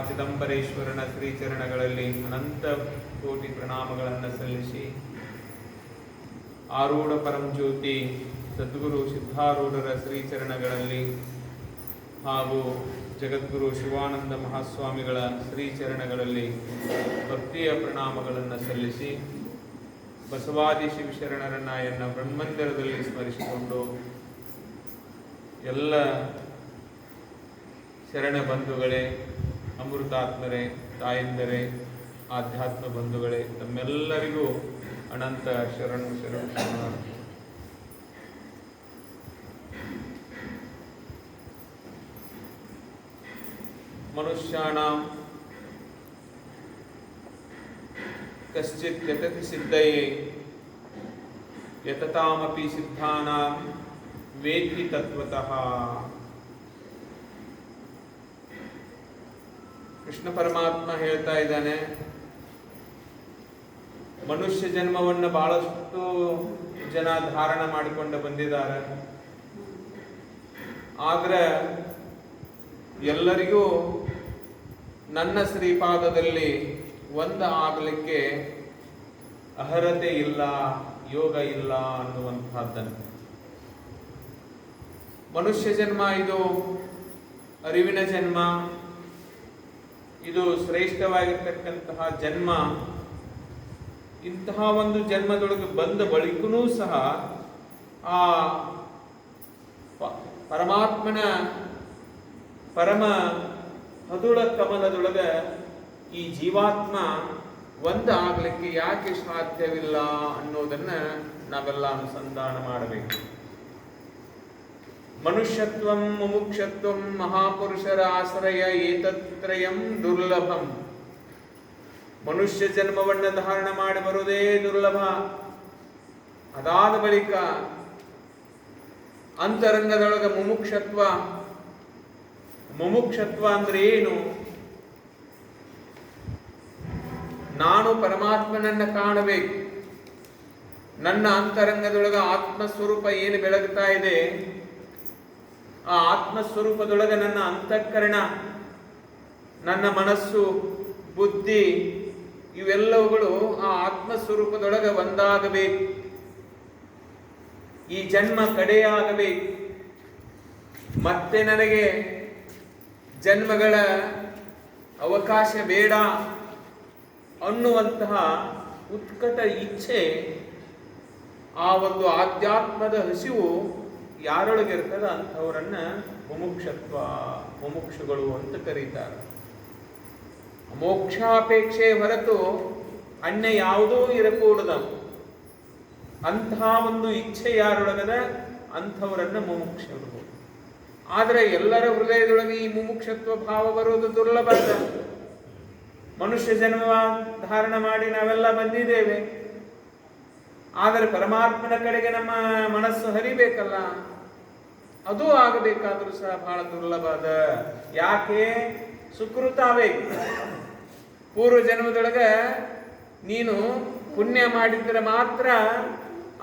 ಚಿದಂಬರೇಶ್ವರನ ಶ್ರೀಚರಣಗಳಲ್ಲಿ ಅನಂತ ಕೋಟಿ ಪ್ರಣಾಮಗಳನ್ನು ಸಲ್ಲಿಸಿ, ಆರೂಢ ಪರಂಜ್ಯೋತಿ ಸದ್ಗುರು ಸಿದ್ಧಾರೂಢರ ಶ್ರೀಚರಣಗಳಲ್ಲಿ ಹಾಗೂ ಜಗದ್ಗುರು ಶಿವಾನಂದ ಮಹಾಸ್ವಾಮಿಗಳ ಶ್ರೀಚರಣಗಳಲ್ಲಿ ಭಕ್ತಿಯ ಪ್ರಣಾಮಗಳನ್ನು ಸಲ್ಲಿಸಿ, ಬಸವಾದಿ ಶಿವಶರಣರನ್ನ ಎನ್ನ ಬ್ರಹ್ಮಂದಿರದಲ್ಲಿ ಸ್ಮರಿಸಿಕೊಂಡು, ಎಲ್ಲ ಶರಣ ಬಂಧುಗಳೇ, ಅಮೃತಾತ್ಮರೇ, ತಾಯಂದರೇ, ಆಧ್ಯಾತ್ಮ ಬಂಧುಗಳೇ, ತಮ್ಮೆಲ್ಲರಿಗೂ ಅನಂತ ಶರಣು ಶರಣ. ಮನುಷ್ಯಾಣಾಂ ಕಶ್ಚಿತ್ ಯತತಿ ಸಿದ್ಧಯೇ ಯತತಾಮಪಿ ಸಿದ್ಧಾನಾಂ ವೇತ್ತಿ ತತ್ವತಃ. ಕೃಷ್ಣ ಪರಮಾತ್ಮ ಹೇಳ್ತಾ ಇದ್ದಾನೆ, ಮನುಷ್ಯ ಜನ್ಮವನ್ನು ಬಹಳಷ್ಟು ಜನ ಧಾರಣ ಮಾಡಿಕೊಂಡು ಬಂದಿದ್ದಾರೆ. ಆದ್ರೆ ಎಲ್ಲರಿಗೂ ನನ್ನ ಶ್ರೀಪಾದದಲ್ಲಿ ಆಗಲಿಕ್ಕೆ ಅರ್ಹತೆ ಇಲ್ಲ, ಯೋಗ ಇಲ್ಲ ಅನ್ನುವಂಥದ್ದನ್ನು. ಮನುಷ್ಯ ಜನ್ಮ ಇದು ಅರಿವಿನ ಜನ್ಮ, ಇದು ಶ್ರೇಷ್ಠವಾಗಿರ್ತಕ್ಕಂತಹ ಜನ್ಮ. ಇಂತಹ ಒಂದು ಜನ್ಮದೊಳಗೆ ಬಂದ ಬಳಿಕನೂ ಸಹ ಆ ಪರಮಾತ್ಮನ ಪರಮ ಹದುಳ ಕಮಲದೊಳಗ ಈ ಜೀವಾತ್ಮ ಆಗಲಿಕ್ಕೆ ಯಾಕೆ ಸಾಧ್ಯವಿಲ್ಲ ಅನ್ನೋದನ್ನ ನಾವೆಲ್ಲ ಅನುಸಂಧಾನ ಮಾಡಬೇಕು. ಮನುಷ್ಯತ್ವಂ ಮುಮುಕ್ಷತ್ವಂ ಮಹಾಪುರುಷರ ಆಶ್ರಯ ಏತತ್ರಯಂ ದುರ್ಲಭಂ. ಮನುಷ್ಯ ಜನ್ಮವನ್ನು ಧಾರಣ ಮಾಡಿ ಬರುವುದೇ ದುರ್ಲಭ. ಅದಾದ ಬಳಿಕ ಅಂತರಂಗದೊಳಗ ಮುಮುಕ್ಷತ್ವ ಅಂದ್ರೆ ಏನು? ನಾನು ಪರಮಾತ್ಮನನ್ನ ಕಾಣಬೇಕು. ನನ್ನ ಅಂತರಂಗದೊಳಗ ಆತ್ಮಸ್ವರೂಪ ಏನು ಬೆಳಗ್ತಾ ಇದೆ, ಆ ಆತ್ಮಸ್ವರೂಪದೊಳಗ ನನ್ನ ಅಂತಃಕರಣ, ನನ್ನ ಮನಸ್ಸು, ಬುದ್ಧಿ ಇವೆಲ್ಲವುಗಳು ಆ ಆತ್ಮಸ್ವರೂಪದೊಳಗ ಒಂದಾಗಬೇಕು. ಈ ಜನ್ಮ ಕಡೆಯಾಗಬೇಕು. ಮತ್ತೆ ನನಗೆ ಜನ್ಮಗಳ ಅವಕಾಶ ಬೇಡ ಅನ್ನುವಂತಹ ಉತ್ಕಟ ಇಚ್ಛೆ, ಆ ಒಂದು ಆಧ್ಯಾತ್ಮದ ಹಸಿವು ಯಾರೊಳಗಿರ್ತದ ಅಂಥವರನ್ನ ಮುಮುಕ್ಷುಗಳು ಅಂತ ಕರೀತಾರೆ. ಮೋಕ್ಷಾಪೇಕ್ಷೆ ಹೊರತು ಅನ್ಯ ಯಾವುದೂ ಇರಕೂಡದ ಅಂತಹ ಒಂದು ಇಚ್ಛೆ ಯಾರೊಳಗದ ಅಂಥವರನ್ನ ಮುಮುಕ್ಷರು. ಆದರೆ ಎಲ್ಲರ ಹೃದಯದೊಳಗೆ ಈ ಮುಮುಕ್ಷತ್ವ ಭಾವ ಬರುವುದು ದುರ್ಲಭ. ಮನುಷ್ಯ ಜನ್ಮ ಧಾರಣ ಮಾಡಿ ನಾವೆಲ್ಲ ಬಂದಿದ್ದೇವೆ. ಆದರೆ ಪರಮಾತ್ಮನ ಕಡೆಗೆ ನಮ್ಮ ಮನಸ್ಸು ಹರಿಬೇಕಲ್ಲ, ಅದು ಆಗಬೇಕಾದ್ರೂ ಸಹ ಬಹಳ ದುರ್ಲಭ. ಯಾಕೆ? ಸುಕೃತಾಬೇಕು. ಪೂರ್ವ ಜನ್ಮದೊಳಗ ನೀನು ಪುಣ್ಯ ಮಾಡಿದ್ರೆ ಮಾತ್ರ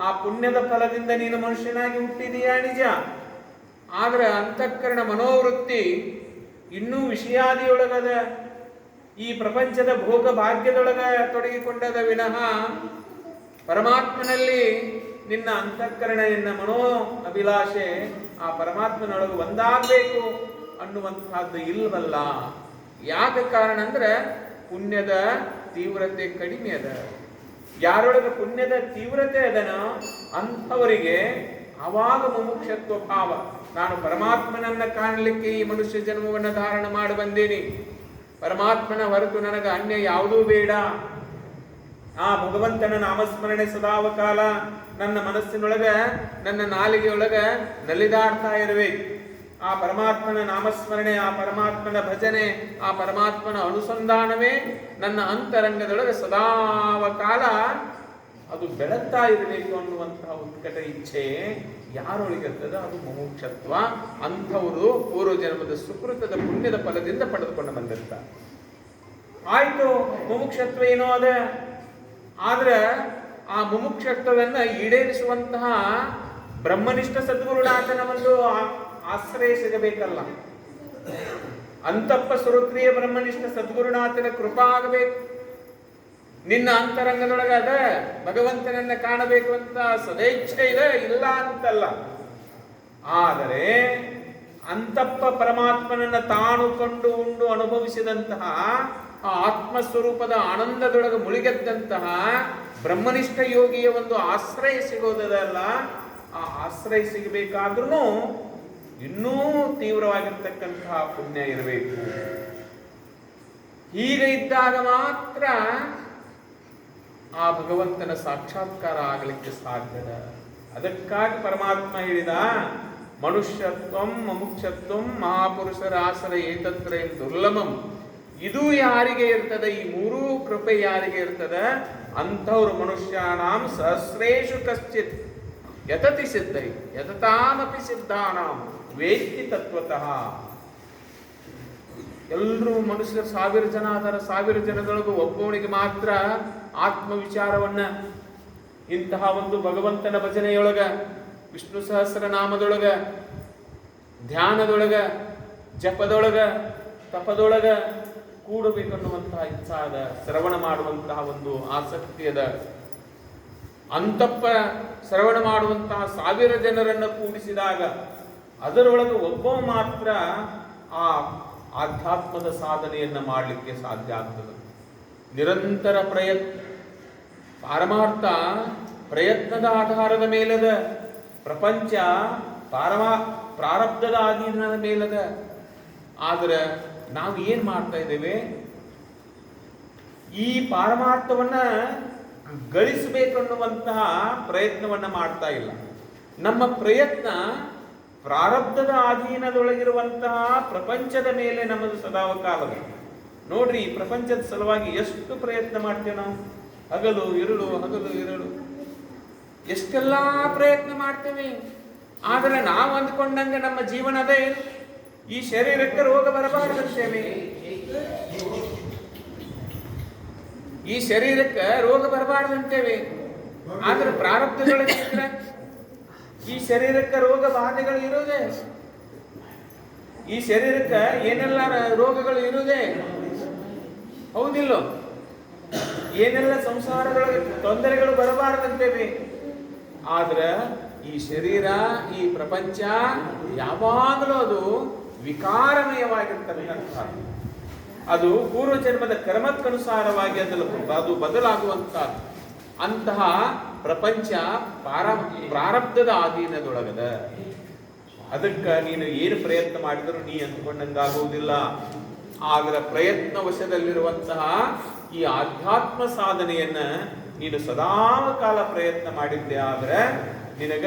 ಆ ಪುಣ್ಯದ ಫಲದಿಂದ ನೀನು ಮನುಷ್ಯನಾಗಿ ಹುಟ್ಟಿದೀಯಾ, ನಿಜ. ಆದ್ರೆ ಅಂತಃಕರಣ ಮನೋವೃತ್ತಿ ಇನ್ನೂ ವಿಷಯಾದಿಯೊಳಗದ, ಈ ಪ್ರಪಂಚದ ಭೋಗ ಭಾಗ್ಯದೊಳಗ ತೊಡಗಿಕೊಂಡದ ವಿನಃ ಪರಮಾತ್ಮನಲ್ಲಿ ನಿನ್ನ ಅಂತಃಕರಣ, ನಿನ್ನ ಮನೋ ಅಭಿಲಾಷೆ ಆ ಪರಮಾತ್ಮನೊಳಗೆ ಒಂದಾಗಬೇಕು ಅನ್ನುವಂತಹದ್ದು ಇಲ್ವಲ್ಲ. ಯಾಕೆ ಕಾರಣ ಅಂದ್ರೆ ಪುಣ್ಯದ ತೀವ್ರತೆ ಕಡಿಮೆ ಅದ. ಯಾರೊಳಗೆ ಪುಣ್ಯದ ತೀವ್ರತೆ ಅದನೋ ಅಂಥವರಿಗೆ ಆವಾಗ ಮುಮುಕ್ಷತ್ವ ಭಾವ. ನಾನು ಪರಮಾತ್ಮನನ್ನ ಕಾಣಲಿಕ್ಕೆ ಈ ಮನುಷ್ಯ ಜನ್ಮವನ್ನು ಧಾರಣ ಮಾಡಿ ಬಂದೇನಿ. ಪರಮಾತ್ಮನ ಹೊರತು ನನಗೆ ಅನ್ಯ ಯಾವುದೂ ಬೇಡ. ಆ ಭಗವಂತನ ನಾಮಸ್ಮರಣೆ ಸದಾವಕಾಲ ನನ್ನ ಮನಸ್ಸಿನೊಳಗ, ನನ್ನ ನಾಲಿಗೆಯೊಳಗ ನಲಿದಾಡ್ತಾ ಇರಬೇಕು. ಆ ಪರಮಾತ್ಮನ ನಾಮಸ್ಮರಣೆ, ಆ ಪರಮಾತ್ಮನ ಭಜನೆ, ಆ ಪರಮಾತ್ಮನ ಅನುಸಂಧಾನವೇ ನನ್ನ ಅಂತರಂಗದೊಳಗೆ ಸದಾವಕಾಲ ಅದು ಬೆಳಗ್ತಾ ಇರಬೇಕು ಅನ್ನುವಂತಹ ಉತ್ಕಟ ಇಚ್ಛೆ ಯಾರೊಳಗಿರ್ತದ ಅದು ಮುಮುಕ್ಷತ್ವ. ಅಂಥವರು ಪೂರ್ವ ಜನ್ಮದ ಸುಕೃತದ ಪುಣ್ಯದ ಫಲದಿಂದ ಪಡೆದುಕೊಂಡು ಬಂದಿರ್ತಾರೆ. ಆಯ್ತು, ಮುಮುಕ್ಷತ್ವ ಏನೋ ಅದ. ಆದ್ರೆ ಆ ಮುಮುಕ್ಷತ್ವವನ್ನು ಈಡೇರಿಸುವಂತಹ ಬ್ರಹ್ಮನಿಷ್ಠ ಸದ್ಗುರುನಾಥನ ಒಂದು ಆಶ್ರಯ ಸಿಗಬೇಕಲ್ಲ. ಅಂತಪ್ಪ ಶ್ರೋತ್ರಿಯ ಬ್ರಹ್ಮನಿಷ್ಠ ಸದ್ಗುರುನಾಥನ ಕೃಪಾ ಆಗಬೇಕು. ನಿನ್ನ ಅಂತರಂಗದೊಳಗ ಅದ ಭಗವಂತನನ್ನ ಕಾಣಬೇಕು ಅಂತ ಸದೇಚ್ಛೆ ಇದೆ, ಇಲ್ಲ ಅಂತಲ್ಲ. ಆದರೆ ಅಂತಪ್ಪ ಪರಮಾತ್ಮನನ್ನ ತಾನು ಕಂಡು ಉಂಡು ಅನುಭವಿಸಿದಂತಹ ಆ ಆತ್ಮಸ್ವರೂಪದ ಆನಂದದೊಳಗೆ ಮುಳುಗೆದ್ದಂತಹ ಬ್ರಹ್ಮನಿಷ್ಠ ಯೋಗಿಯ ಒಂದು ಆಶ್ರಯ ಸಿಗೋದಲ್ಲ. ಆ ಆಶ್ರಯ ಸಿಗಬೇಕಾದ್ರೂ ಇನ್ನೂ ತೀವ್ರವಾಗಿರ್ತಕ್ಕಂತಹ ಪುಣ್ಯ ಇರಬೇಕು. ಹೀಗೆ ಇದ್ದಾಗ ಮಾತ್ರ ಆ ಭಗವಂತನ ಸಾಕ್ಷಾತ್ಕಾರ ಆಗಲಿಕ್ಕೆ ಸಾಧ್ಯದ. ಅದಕ್ಕಾಗಿ ಪರಮಾತ್ಮ ಹೇಳಿದ, ಮನುಷ್ಯತ್ವಂ ಮಮುಕ್ಷತ್ವಂ ಮಹಾಪುರುಷರ ಆಶ್ರಯ ಏತತ್ರ ದುರ್ಲಭಂ. ಇದು ಯಾರಿಗೆ ಇರ್ತದೆ, ಈ ಮೂರೂ ಕೃಪೆ ಯಾರಿಗೆ ಇರ್ತದೆ, ಅಂಥವ್ರು ಮನುಷ್ಯಾನಾಂ ಸಹಸ್ರೇಷು ಕಶ್ಚಿತ್ ಯತತಿ ಸಿದ್ಧೈ ಯತತಾಮಪಿ ಸಿದ್ಧಾನಾಂ ವೇತ್ತಿ ತತ್ವತಃ. ಎಲ್ಲರೂ ಮನುಷ್ಯರು 1000 ಜನ ಅದರ 1000 ಜನದೊಳಗೂ ಒಬ್ಬವನಿಗೆ ಮಾತ್ರ ಆತ್ಮವಿಚಾರವನ್ನ ಇಂತಹ ಒಂದು ಭಗವಂತನ ಭಜನೆಯೊಳಗ, ವಿಷ್ಣು ಸಹಸ್ರನಾಮದೊಳಗ, ಧ್ಯಾನದೊಳಗ, ಜಪದೊಳಗ, ತಪದೊಳಗ ಕೂಡಬೇಕನ್ನುವಂತಹ ಇಚ್ಛಾದ, ಶ್ರವಣ ಮಾಡುವಂತಹ ಒಂದು ಆಸಕ್ತಿಯದ. ಅಂತಪ್ಪ ಶ್ರವಣ ಮಾಡುವಂತಹ 1000 ಜನರನ್ನು ಕೂಡಿಸಿದಾಗ ಅದರೊಳಗೆ ಒಬ್ಬ ಮಾತ್ರ ಆ ಆಧ್ಯಾತ್ಮದ ಸಾಧನೆಯನ್ನ ಮಾಡಲಿಕ್ಕೆ ಸಾಧ್ಯ ಆಗ್ತದೆ. ನಿರಂತರ ಪಾರಮಾರ್ಥ ಪ್ರಯತ್ನದ ಆಧಾರದ ಮೇಲದ, ಪ್ರಪಂಚ ಪ್ರಾರಬ್ಧದ ಅಧೀನದ ಮೇಲದ. ಆದ್ರೆ ನಾವು ಏನ್ ಮಾಡ್ತಾ ಇದ್ದೇವೆ, ಈ ಪಾರಮಾರ್ಥವನ್ನ ಗಳಿಸಬೇಕನ್ನುವಂತಹ ಪ್ರಯತ್ನವನ್ನ ಮಾಡ್ತಾ ಇಲ್ಲ. ನಮ್ಮ ಪ್ರಯತ್ನ ಪ್ರಾರಬ್ಧದ ಅಧೀನದೊಳಗಿರುವಂತಹ ಪ್ರಪಂಚದ ಮೇಲೆ ನಮ್ಮದು ಸದಾವಕಾಲದ. ನೋಡ್ರಿ, ಈ ಪ್ರಪಂಚದ ಸಲುವಾಗಿ ಎಷ್ಟು ಪ್ರಯತ್ನ ಮಾಡ್ತೇವೆ ನಾವು. ಹಗಲು ಇರುಳು ಹಗಲು ಇರುಳು ಎಷ್ಟೆಲ್ಲಾ ಪ್ರಯತ್ನ ಮಾಡ್ತೇವೆ. ಆದರೆ ನಾವು ಅಂದ್ಕೊಂಡಂಗೆ ನಮ್ಮ ಜೀವನದೇ ಈ ಶರೀರಕ್ಕೆ ರೋಗ ಬರಬಾರದಂತೇವೆ. ಈ ಶರೀರಕ್ಕೆ ರೋಗ ಬರಬಾರದಂತೇವೆ. ಆದ್ರೆ ಪ್ರಾರಬ್ಧದೊಳಗೆ ಈ ಶರೀರಕ್ಕೆ ರೋಗ ಬಾಧೆಗಳು ಇರುವುದೇ, ಈ ಶರೀರಕ್ಕೆ ಏನೆಲ್ಲ ರೋಗಗಳು ಇರುವುದೇ, ಹೌದಿಲ್ಲೋ? ಏನೆಲ್ಲ ಸಂಸಾರದೊಳಗೆ ತೊಂದರೆಗಳು ಬರಬಾರದಂತೇವೆ. ಆದ್ರೆ ಈ ಶರೀರ, ಈ ಪ್ರಪಂಚ ಯಾವಾಗಲೂ ಅದು ವಿಕಾರಮಯವಾಗಿರ್ತಕ್ಕಂಥ, ಅದು ಪೂರ್ವ ಜನ್ಮದ ಕರ್ಮಕ್ಕನುಸಾರವಾಗಿ ಅದು ಬದಲಾಗುವಂತಹದ್ದು. ಅಂತಹ ಪ್ರಪಂಚ ಪ್ರಾರಬ್ಧದ ಅಧೀನದೊಳಗದ. ಅದಕ್ಕೆ ನೀನು ಏನು ಪ್ರಯತ್ನ ಮಾಡಿದರೂ ನೀ ಅಂದ್ಕೊಂಡಂಗಾಗುವುದಿಲ್ಲ. ಆದ್ರೆ ಪ್ರಯತ್ನ ವಶದಲ್ಲಿರುವಂತಹ ಈ ಆಧ್ಯಾತ್ಮ ಸಾಧನೆಯನ್ನ ನೀನು ಸದಾಕಾಲ ಪ್ರಯತ್ನ ಮಾಡಿದ್ದೆ ಆದ್ರೆ ನಿನಗ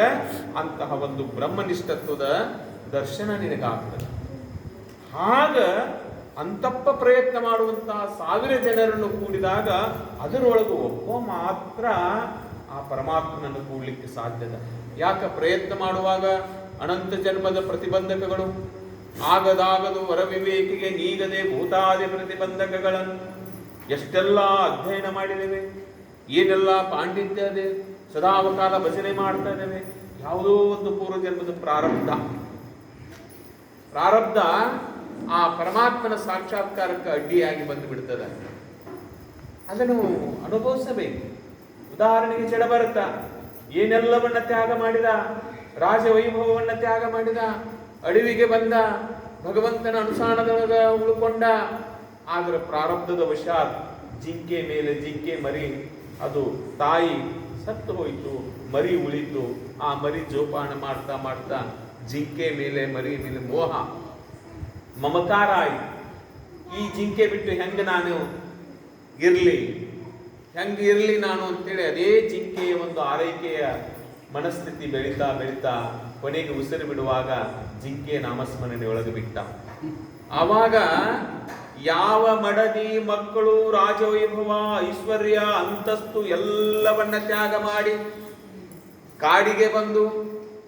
ಅಂತಹ ಒಂದು ಬ್ರಹ್ಮನಿಷ್ಠತ್ವದ ದರ್ಶನ ನಿನಗಾಗ್ತದೆ. ಆಗ ಅಂತಪ್ಪ ಪ್ರಯತ್ನ ಮಾಡುವಂತಹ 1000 ಜನರನ್ನು ಕೂಡಿದಾಗ ಅದರೊಳಗೆ ಒಬ್ಬ ಮಾತ್ರ ಆ ಪರಮಾತ್ಮನನ್ನು ಕೂಡಲಿಕ್ಕೆ ಸಾಧ್ಯದ. ಯಾಕ? ಪ್ರಯತ್ನ ಮಾಡುವಾಗ ಅನಂತ ಜನ್ಮದ ಪ್ರತಿಬಂಧಕಗಳು, ಆಗದಾಗದು ವರವಿವೇಕಿಗೆ ನೀಗದೆ ಭೂತಾದಿ ಪ್ರತಿಬಂಧಕಗಳನ್ನು ಎಷ್ಟೆಲ್ಲ ಅಧ್ಯಯನ ಮಾಡಿದ್ದೇವೆ, ಏನೆಲ್ಲ ಪಾಂಡಿತ್ಯ ಇದೆ, ಸದಾವಕಾಲ ಭಜನೆ ಮಾಡ್ತಾ ಇದ್ದೇವೆ. ಯಾವುದೋ ಒಂದು ಪೂರ್ವ ಜನ್ಮದ ಪ್ರಾರಬ್ಧ ಆ ಪರಮಾತ್ಮನ ಸಾಕ್ಷಾತ್ಕಾರಕ್ಕೆ ಅಡ್ಡಿಯಾಗಿ ಬಂದು ಬಿಡ್ತದೆ. ಅದನ್ನು ಅನುಭವಿಸಬೇಕು. ಉದಾಹರಣೆಗೆ ಜಡಭರತ ಏನೆಲ್ಲವನ್ನ ತ್ಯಾಗ ಮಾಡಿದ, ರಾಜವೈಭವವನ್ನ ತ್ಯಾಗ ಮಾಡಿದ, ಅಡವಿಗೆ ಬಂದ, ಭಗವಂತನ ಅನುಸಾರದೊಳಗ ಉಳ್ಕೊಂಡ. ಆದ್ರೆ ಪ್ರಾರಬ್ಧದ ವಶಾತ್ ಜಿಂಕೆ ಮೇಲೆ ಜಿಂಕೆ ಮರಿ, ಅದು ತಾಯಿ ಸತ್ತು ಹೋಯಿತು, ಮರಿ ಉಳಿತು. ಆ ಮರಿ ಜೋಪಾನ ಮಾಡ್ತಾ ಮಾಡ್ತಾ ಜಿಂಕೆ ಮೇಲೆ ಮರಿ ಮೇಲೆ ಮೋಹ ಮಮಕಾರ ಆಯಿತು. ಈ ಜಿಂಕೆ ಬಿಟ್ಟು ಹೆಂಗ ನಾನು ಇರ್ಲಿ ನಾನು ಅಂತೇಳಿ ಅದೇ ಜಿಂಕೆಯ ಒಂದು ಆರೈಕೆಯ ಮನಸ್ಥಿತಿ ಬೆಳೀತಾ ಬೆಳೀತಾ ಕೊನೆಗೆ ಉಸಿರು ಬಿಡುವಾಗ ಜಿಂಕೆಯ ನಾಮಸ್ಮರಣೆ ಒಳಗೆ ಬಿಟ್ಟ. ಆವಾಗ ಯಾವ ಮಡದಿ ಮಕ್ಕಳು ರಾಜವೈಭವ ಐಶ್ವರ್ಯ ಅಂತಸ್ತು ಎಲ್ಲವನ್ನ ತ್ಯಾಗ ಮಾಡಿ ಕಾಡಿಗೆ ಬಂದು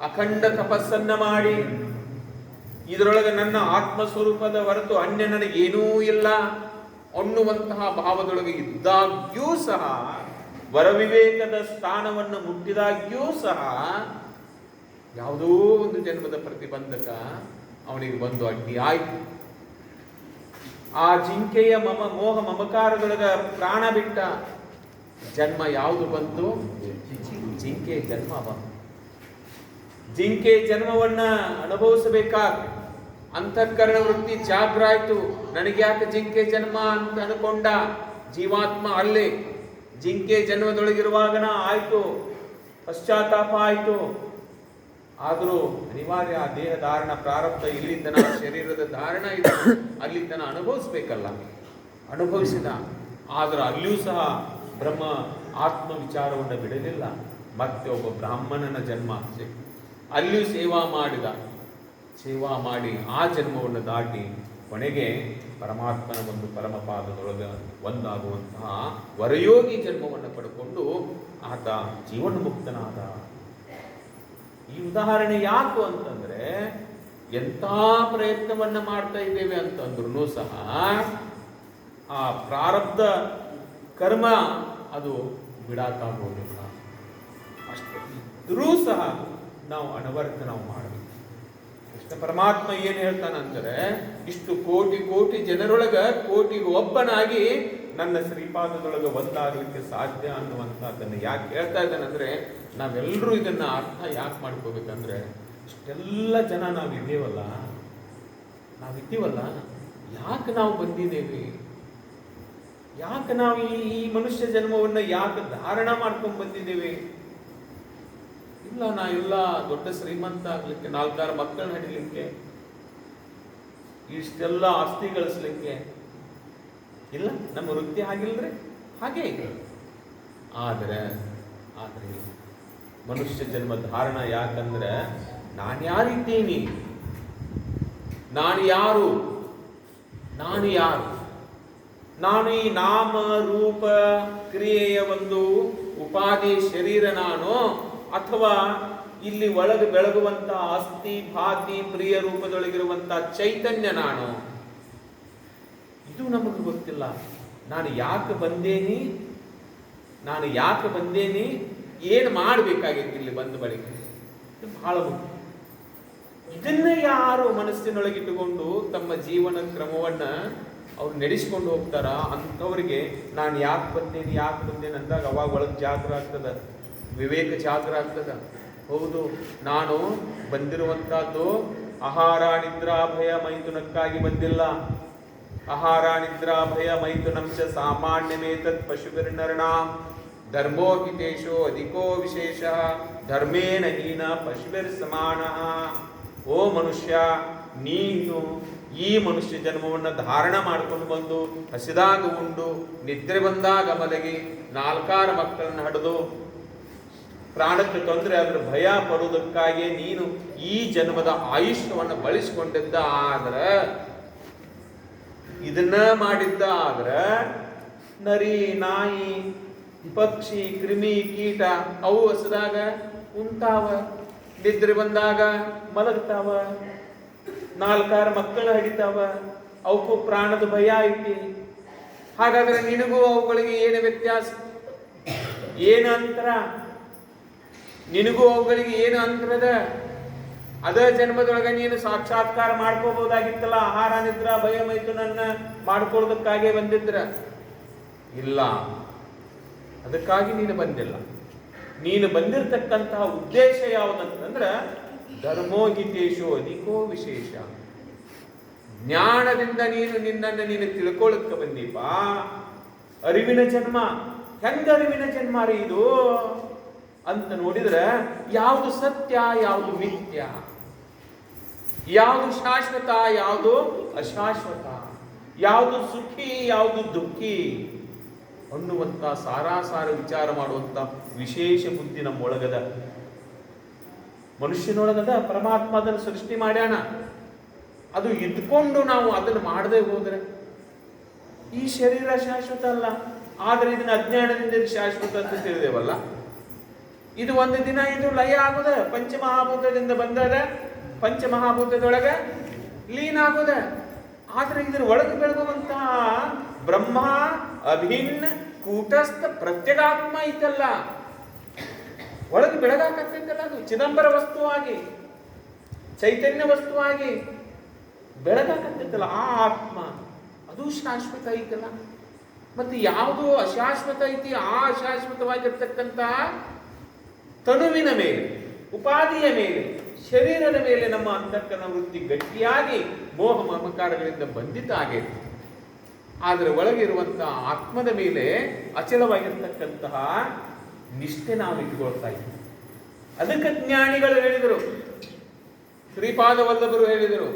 ಅಖಂಡ ತಪಸ್ಸನ್ನ ಮಾಡಿ ಇದರೊಳಗೆ ನನ್ನ ಆತ್ಮಸ್ವರೂಪದ ಹೊರತು ಅನ್ಯ ನನಗೇನೂ ಇಲ್ಲ ಅನ್ನುವಂತಹ ಭಾವದೊಳಗೆ ಇದ್ದಾಗ್ಯೂ ಸಹ, ವರವಿವೇಕದ ಸ್ಥಾನವನ್ನು ಮುಟ್ಟಿದಾಗ್ಯೂ ಸಹ ಯಾವುದೋ ಒಂದು ಜನ್ಮದ ಪ್ರತಿಬಂಧಕ ಅವನಿಗೆ ಬಂದು ಅಡ್ಡಿ ಆಯ್ತು. ಆ ಜಿಂಕೆಯ ಮೋಹ ಮಮಕಾರದೊಳಗ ಪ್ರಾಣ ಬಿಟ್ಟ ಜನ್ಮ ಯಾವುದು ಬಂತು? ಜಿಂಕೆ ಜನ್ಮ ಬಂತು. ಜಿಂಕೆ ಜನ್ಮವನ್ನ ಅನುಭವಿಸಬೇಕಾದ ಅಂತಃಕರಣ ವೃತ್ತಿ ಜಾಗ್ರ ಆಯ್ತು. ನನಗೆ ಯಾಕೆ ಜಿಂಕೆ ಜನ್ಮ ಅಂತ ಅನ್ಕೊಂಡ ಜೀವಾತ್ಮ ಅಲ್ಲೇ ಜಿಂಕೆ ಜನ್ಮದೊಳಗಿರುವಾಗನ ಆಯ್ತು, ಪಶ್ಚಾತ್ತಾಪ ಆಯ್ತು. ಆದರೂ ಅನಿವಾರ್ಯ ಆ ದೇಹ ಧಾರಣ ಪ್ರಾರಬ್ಧ ಇಲ್ಲಿ ತನ ಶರೀರದ ಧಾರಣ ಇದೆ, ಅಲ್ಲಿ ತನ ಅನುಭವಿಸ್ಬೇಕಲ್ಲ. ಅನುಭವಿಸಿದ. ಆದರೂ ಅಲ್ಲಿಯೂ ಸಹ ಬ್ರಹ್ಮ ಆತ್ಮ ವಿಚಾರವನ್ನು ಬಿಡಲಿಲ್ಲ. ಮತ್ತೆ ಒಬ್ಬ ಬ್ರಾಹ್ಮಣನ ಜನ್ಮ ಅಲ್ಲಿಯೂ ಸೇವಾ ಮಾಡಿದ. ಸೇವಾ ಮಾಡಿ ಆ ಜನ್ಮವನ್ನು ದಾಟಿ ಕೊನೆಗೆ ಪರಮಾತ್ಮನ ಒಂದು ಪರಮಪಾದದೊಳಗೆ ಒಂದಾಗುವಂತಹ ವರಯೋಗಿ ಜನ್ಮವನ್ನು ಪಡ್ಕೊಂಡು ಆತ ಜೀವನ್ಮುಕ್ತನಾದ. ಈ ಉದಾಹರಣೆ ಯಾಕು ಅಂತಂದ್ರೆ, ಎಂಥ ಪ್ರಯತ್ನವನ್ನ ಮಾಡ್ತಾ ಇದ್ದೇವೆ ಅಂತಂದ್ರೂ ಸಹ ಆ ಪ್ರಾರಬ್ಧ ಕರ್ಮ ಅದು ಬಿಡಾಕಾಗೋದಿಲ್ಲ. ಅಷ್ಟೇ ಇದ್ರೂ ಸಹ ನಾವು ಅನವರ್ತ ನಾವು ಮಾಡಬೇಕು. ಕೃಷ್ಣ ಪರಮಾತ್ಮ ಏನು ಹೇಳ್ತಾನಂದ್ರೆ, ಇಷ್ಟು ಕೋಟಿ ಕೋಟಿ ಜನರೊಳಗ ಕೋಟಿಗೆ ಒಬ್ಬನಾಗಿ ನನ್ನ ಶ್ರೀಪಾದದೊಳಗೆ ಒಂದಾಗಲಿಕ್ಕೆ ಸಾಧ್ಯ ಅನ್ನುವಂಥದ್ದನ್ನು ಯಾಕೆ ಹೇಳ್ತಾ ಇದ್ದಾನಂದ್ರೆ, ನಾವೆಲ್ಲರೂ ಇದನ್ನ ಅರ್ಥ ಯಾಕೆ ಮಾಡ್ಕೋಬೇಕಂದ್ರೆ, ಇಷ್ಟೆಲ್ಲ ಜನ ನಾವಿದ್ದೀವಲ್ಲ, ಯಾಕೆ ನಾವು ಬಂದಿದ್ದೇವೆ? ಯಾಕೆ ನಾವು ಈ ಮನುಷ್ಯ ಜನ್ಮವನ್ನ ಯಾಕೆ ಧಾರಣ ಮಾಡ್ಕೊಂಡು ಬಂದಿದ್ದೇವೆ? ಇಲ್ಲ, ನಾ ಎಲ್ಲ ದೊಡ್ಡ ಶ್ರೀಮಂತ ಆಗ್ಲಿಕ್ಕೆ, 4-6 ಮಕ್ಕಳನ್ನ ಹಡಿಲಿಕ್ಕೆ, ಇಷ್ಟೆಲ್ಲ ಆಸ್ತಿ ಗಳಿಸ್ಲಿಕ್ಕೆ ಇಲ್ಲ. ನಮ್ಮ ವೃತ್ತಿ ಆಗಿಲ್ರಿ, ಹಾಗೆ ಇದೆ. ಆದರೆ ಮನುಷ್ಯ ಜನ್ಮ ಧಾರಣ ಯಾಕಂದ್ರೆ, ನಾನು ಯಾರಿದ್ದೀನಿ, ನಾನು ಯಾರು, ನಾನು ಈ ನಾಮ ರೂಪ ಕ್ರಿಯೆಯ ಒಂದು ಉಪಾಧಿ ಶರೀರ ನಾನು, ಅಥವಾ ಇಲ್ಲಿ ಒಳಗೆ ಬೆಳಗುವಂತ ಅಸ್ಥಿ ಭಾತಿ ಪ್ರಿಯ ರೂಪದೊಳಗಿರುವಂತ ಚೈತನ್ಯ ನಾನು. ಇದು ನಮಗೆ ಗೊತ್ತಿಲ್ಲ. ನಾನು ಯಾಕೆ ಬಂದೇನಿ, ಏನು ಮಾಡಬೇಕಾಗಿತ್ತು ಇಲ್ಲಿ ಬಂದ ಬಳಿಕ, ಇದು ಬಹಳ ಮುಖ್ಯ. ಇದನ್ನ ಯಾರು ಮನಸ್ಸಿನೊಳಗಿಟ್ಟುಕೊಂಡು ತಮ್ಮ ಜೀವನ ಕ್ರಮವನ್ನ ಅವ್ರು ನಡೆಸಿಕೊಂಡು ಹೋಗ್ತಾರ, ಅಂಥವ್ರಿಗೆ ನಾನು ಯಾಕೆ ಬಂದೇನೆ ಅಂದಾಗ ಅವಾಗ ಒಳಗೆ ಜಾಗ್ರ ಆಗ್ತದ, ವಿವೇಕ ಜಾಗ್ರ ಆಗ್ತದ. ಹೌದು, ನಾನು ಬಂದಿರುವಂತಹದ್ದು ಆಹಾರ ನಿದ್ರಾ ಭಯ ಮೈಥುನಕ್ಕಾಗಿ ಬಂದಿಲ್ಲ. ಆಹಾರ ನಿದ್ರಾ ಭಯ ಮೈಥುನಂಶ ಸಾಮಾನ್ಯಮೇತತ್ ಪಶುಭಿರ್ನರಣಾಂ ಧರ್ಮೋ ಹಿತೇಶೋ ಅಧಿಕೋ ವಿಶೇಷ ಧರ್ಮೇನ ಹೀನ ಪಶುಭಿರ್ ಸಮಾನಃ. ಓ ಮನುಷ್ಯ, ನೀನು ಈ ಮನುಷ್ಯ ಜನ್ಮವನ್ನು ಧಾರಣ ಮಾಡ್ಕೊಂಡು ಬಂದು ಹಸಿದಾಗ ಉಂಡು ನಿದ್ರೆ ಬಂದಾಗ ಮಲಗಿ 4-6 ಮಕ್ಕಳನ್ನು ಹಡೆದು ಪ್ರಾಣಕ್ಕೆ ತೊಂದರೆ ಆದ್ರೆ ಭಯ ಪಡುವುದಕ್ಕಾಗಿ ನೀನು ಈ ಜನ್ಮದ ಆಯುಷ್ಯವನ್ನು ಬಳಸಿಕೊಂಡಿದ್ದ ಆದ್ರೆ, ಇದನ್ನ ಮಾಡಿದ್ದ ಆದ್ರೆ, ನರಿ ನಾಯಿ ಪಕ್ಷಿ ಕ್ರಿಮಿ ಕೀಟ ಅವು ಹಸಿದಾಗ ಉಂಟಾವ, ನಿದ್ರೆ ಬಂದಾಗ ಮಲಗ್ತಾವ, 4-6 ಮಕ್ಕಳು ಹಡಿತಾವ, ಅವಕ್ಕೂ ಪ್ರಾಣದ ಭಯ ಐತಿ. ಹಾಗಾದ್ರೆ ನಿನಗೂ ಅವುಗಳಿಗೆ ಏನು ವ್ಯತ್ಯಾಸ, ಏನು ಅಂತರ? ನಿನಗೂ ಅವುಗಳಿಗೆ ಏನು ಅಂತರದ? ಅದ ಜನ್ಮದೊಳಗೆ ನೀನು ಸಾಕ್ಷಾತ್ಕಾರ ಮಾಡ್ಕೋಬಹುದಾಗಿತ್ತಲ್ಲ. ಆಹಾರ ನಿದ್ರಾ ಭಯ ಮೈಥುನನ್ನ ಮಾಡ್ಕೊಳ್ಳೋದಕ್ಕಾಗೆ ಬಂದಿದ್ರ? ಇಲ್ಲ, ಅದಕ್ಕಾಗಿ ನೀನು ಬಂದಿಲ್ಲ. ನೀನು ಬಂದಿರತಕ್ಕಂತಹ ಉದ್ದೇಶ ಯಾವುದಂತಂದ್ರ ಧರ್ಮೋಹಿತೇಶೋ ಅಧಿಕೋ ವಿಶೇಷ. ಜ್ಞಾನದಿಂದ ನಿನ್ನನ್ನು ನೀನು ತಿಳ್ಕೊಳ್ಳಕ್ಕೆ ಬಂದೀಪ. ಅರಿವಿನ ಜನ್ಮ. ಹೆಂಗ ಅರಿವಿನ ಜನ್ಮ ರೀ ಇದು ಅಂತ ನೋಡಿದ್ರೆ, ಯಾವುದು ಸತ್ಯ, ಯಾವುದು ಮಿಥ್ಯ, ಯಾವುದು ಶಾಶ್ವತ, ಯಾವುದು ಅಶಾಶ್ವತ, ಯಾವುದು ಸುಖಿ, ಯಾವುದು ದುಃಖಿ ಅನ್ನುವಂತ ಸಾರಾಸಾರ ವಿಚಾರ ಮಾಡುವಂತ ವಿಶೇಷ ಬುದ್ಧಿ ನಮ್ಮೊಳಗದ. ಮನುಷ್ಯನೊಳಗದ. ಪರಮಾತ್ಮ ಅದನ್ನು ಸೃಷ್ಟಿ ಮಾಡ್ಯಾನ. ಅದು ಇದ್ಕೊಂಡು ನಾವು ಅದನ್ನು ಮಾಡದೆ ಹೋದ್ರೆ, ಈ ಶರೀರ ಶಾಶ್ವತ ಅಲ್ಲ, ಆದ್ರೆ ಇದನ್ನ ಅಜ್ಞಾನದಿಂದ ಶಾಶ್ವತ ಅಂತ ತಿಳಿದೇವಲ್ಲ. ಇದು ಒಂದು ದಿನ ಇದು ಲಯ ಆಗುದ. ಪಂಚಮಹಾಭೂತದಿಂದ ಬಂದದ, ಪಂಚಮಹಾಭೂತದೊಳಗೆ ಲೀನ ಆಗುದ. ಆದ್ರೆ ಇದ್ರ ಒಳಗೆ ಬೆಳಗುವಂತ ಬ್ರಹ್ಮ ಅಭಿನ್ನ ಕೂಟಸ್ಥ ಪ್ರತ್ಯಗಾತ್ಮ ಐತಲ್ಲ, ಒಳಗೆ ಬೆಳಗಾಕತ್ತೈತಲ್ಲ, ಅದು ಚಿದಂಬರ ವಸ್ತುವಾಗಿ ಚೈತನ್ಯ ವಸ್ತುವಾಗಿ ಬೆಳಗಾಕತ್ತೈತಲ್ಲ, ಆ ಆತ್ಮ ಅದು ಶಾಶ್ವತ ಐತಲ್ಲ. ಮತ್ತೆ ಯಾವುದು ಅಶಾಶ್ವತ ಐತಿ, ಆ ಅಶಾಶ್ವತವಾಗಿರ್ತಕ್ಕಂಥ ತನುವಿನ ಮೇಲೆ, ಉಪಾಧಿಯ ಮೇಲೆ, ಶರೀರದ ಮೇಲೆ ನಮ್ಮ ಅಂತಃಕರಣ ವೃತ್ತಿ ಗಟ್ಟಿಯಾಗಿ ಮೋಹ ಮಮಕಾರಗಳಿಂದ ಬಂಧಿತ ಆಗೈತಿ. ಆದರೆ ಒಳಗಿರುವಂತಹ ಆತ್ಮದ ಮೇಲೆ ಅಚಲವಾಗಿರ್ತಕ್ಕಂತಹ ನಿಷ್ಠೆ ನಾವು ಇಟ್ಕೊಳ್ತಾ ಇದ್ದೀವಿ. ಅದಕ್ಕೆ ಜ್ಞಾನಿಗಳು ಹೇಳಿದರು, ಶ್ರೀಪಾದ ವಲ್ಲಭರು ಹೇಳಿದರು,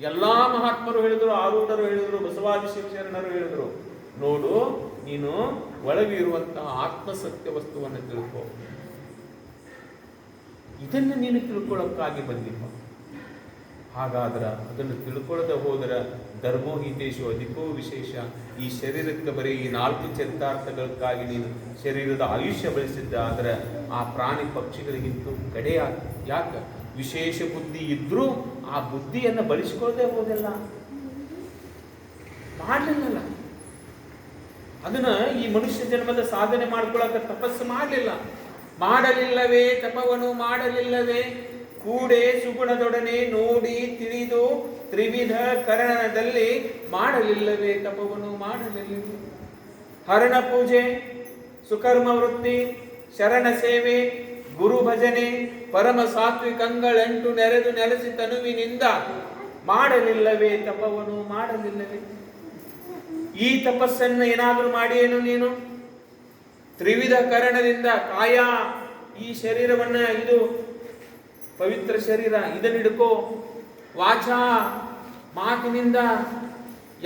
ಎಲ್ಲಾ ಮಹಾತ್ಮರು ಹೇಳಿದರು, ಆರೂಢರು ಹೇಳಿದರು, ಬಸವಾದಿ ಶಿವಶರಣರು ಹೇಳಿದರು, ನೋಡು ನೀನು ಒಳಗೆ ಇರುವಂತಹ ಆತ್ಮಸತ್ಯ ವಸ್ತುವನ್ನು ತಿಳ್ಕೊ. ಇದನ್ನು ನೀನು ತಿಳ್ಕೊಳ್ಳೋಕ್ಕಾಗಿ ಬಂದಿಪ್ಪ. ಹಾಗಾದ್ರೆ ಅದನ್ನು ತಿಳ್ಕೊಳ್ಳದೆ ಹೋದರೆ ಧರ್ಮೋ ಹಿತೇಶು ಅಧಿಕೋ ವಿಶೇಷ. ಈ ಶರೀರಕ್ಕೆ ಬರೀ ಈ 4 ಚರಿತಾರ್ಥಗಳಕ್ಕಾಗಿ ನೀನು ಶರೀರದ ಆಯುಷ್ಯ ಬೆಳೆಸಿದ್ದ ಆದರೆ ಆ ಪ್ರಾಣಿ ಪಕ್ಷಿಗಳಿಗಿಂತೂ ಕಡೆಯಾಗ. ಯಾಕೆ? ವಿಶೇಷ ಬುದ್ಧಿ ಇದ್ರೂ ಆ ಬುದ್ಧಿಯನ್ನು ಬಳಸ್ಕೊಳ್ಳದೆ ಹೋದಲ್ಲ, ಮಾಡಲಿಲ್ಲ. ಅದನ್ನ ಈ ಮನುಷ್ಯ ಜನ್ಮದ ಸಾಧನೆ ಮಾಡ್ಕೊಳ್ಳೋಕೆ ತಪಸ್ಸು ಮಾಡಲಿಲ್ಲವೇ ತಪವನು ಮಾಡಲಿಲ್ಲವೇ, ಕೂಡೆ ಸುಗುಣದೊಡನೆ ನೋಡಿ ತಿಳಿದು ತ್ರಿವಿಧ ಕರಣದಲ್ಲಿ ಮಾಡಲಿಲ್ಲವೇ ತಪವನು ಮಾಡಲಿಲ್ಲವೇ. ಹರಣ ಪೂಜೆ, ಸುಕರ್ಮ ವೃತ್ತಿ, ಶರಣ ಸೇವೆ, ಗುರು ಭಜನೆ, ಪರಮ ಸಾತ್ವಿಕಂಗಳೆಂಟು ನೆರೆದು ನೆಲೆಸಿ ತನುವಿನಿಂದ ಮಾಡಲಿಲ್ಲವೇ ತಪವನು ಮಾಡಲಿಲ್ಲವೇ. ಈ ತಪಸ್ಸನ್ನು ಏನಾದರೂ ಮಾಡಿಯೇನು ನೀನು? ತ್ರಿವಿಧ ಕರಣದಿಂದ ಕಾಯ, ಈ ಶರೀರವನ್ನ, ಇದು ಪವಿತ್ರ ಶರೀರ, ಇದನ್ನು ಹಿಡ್ಕೋ. ವಾಚ, ಮಾತಿನಿಂದ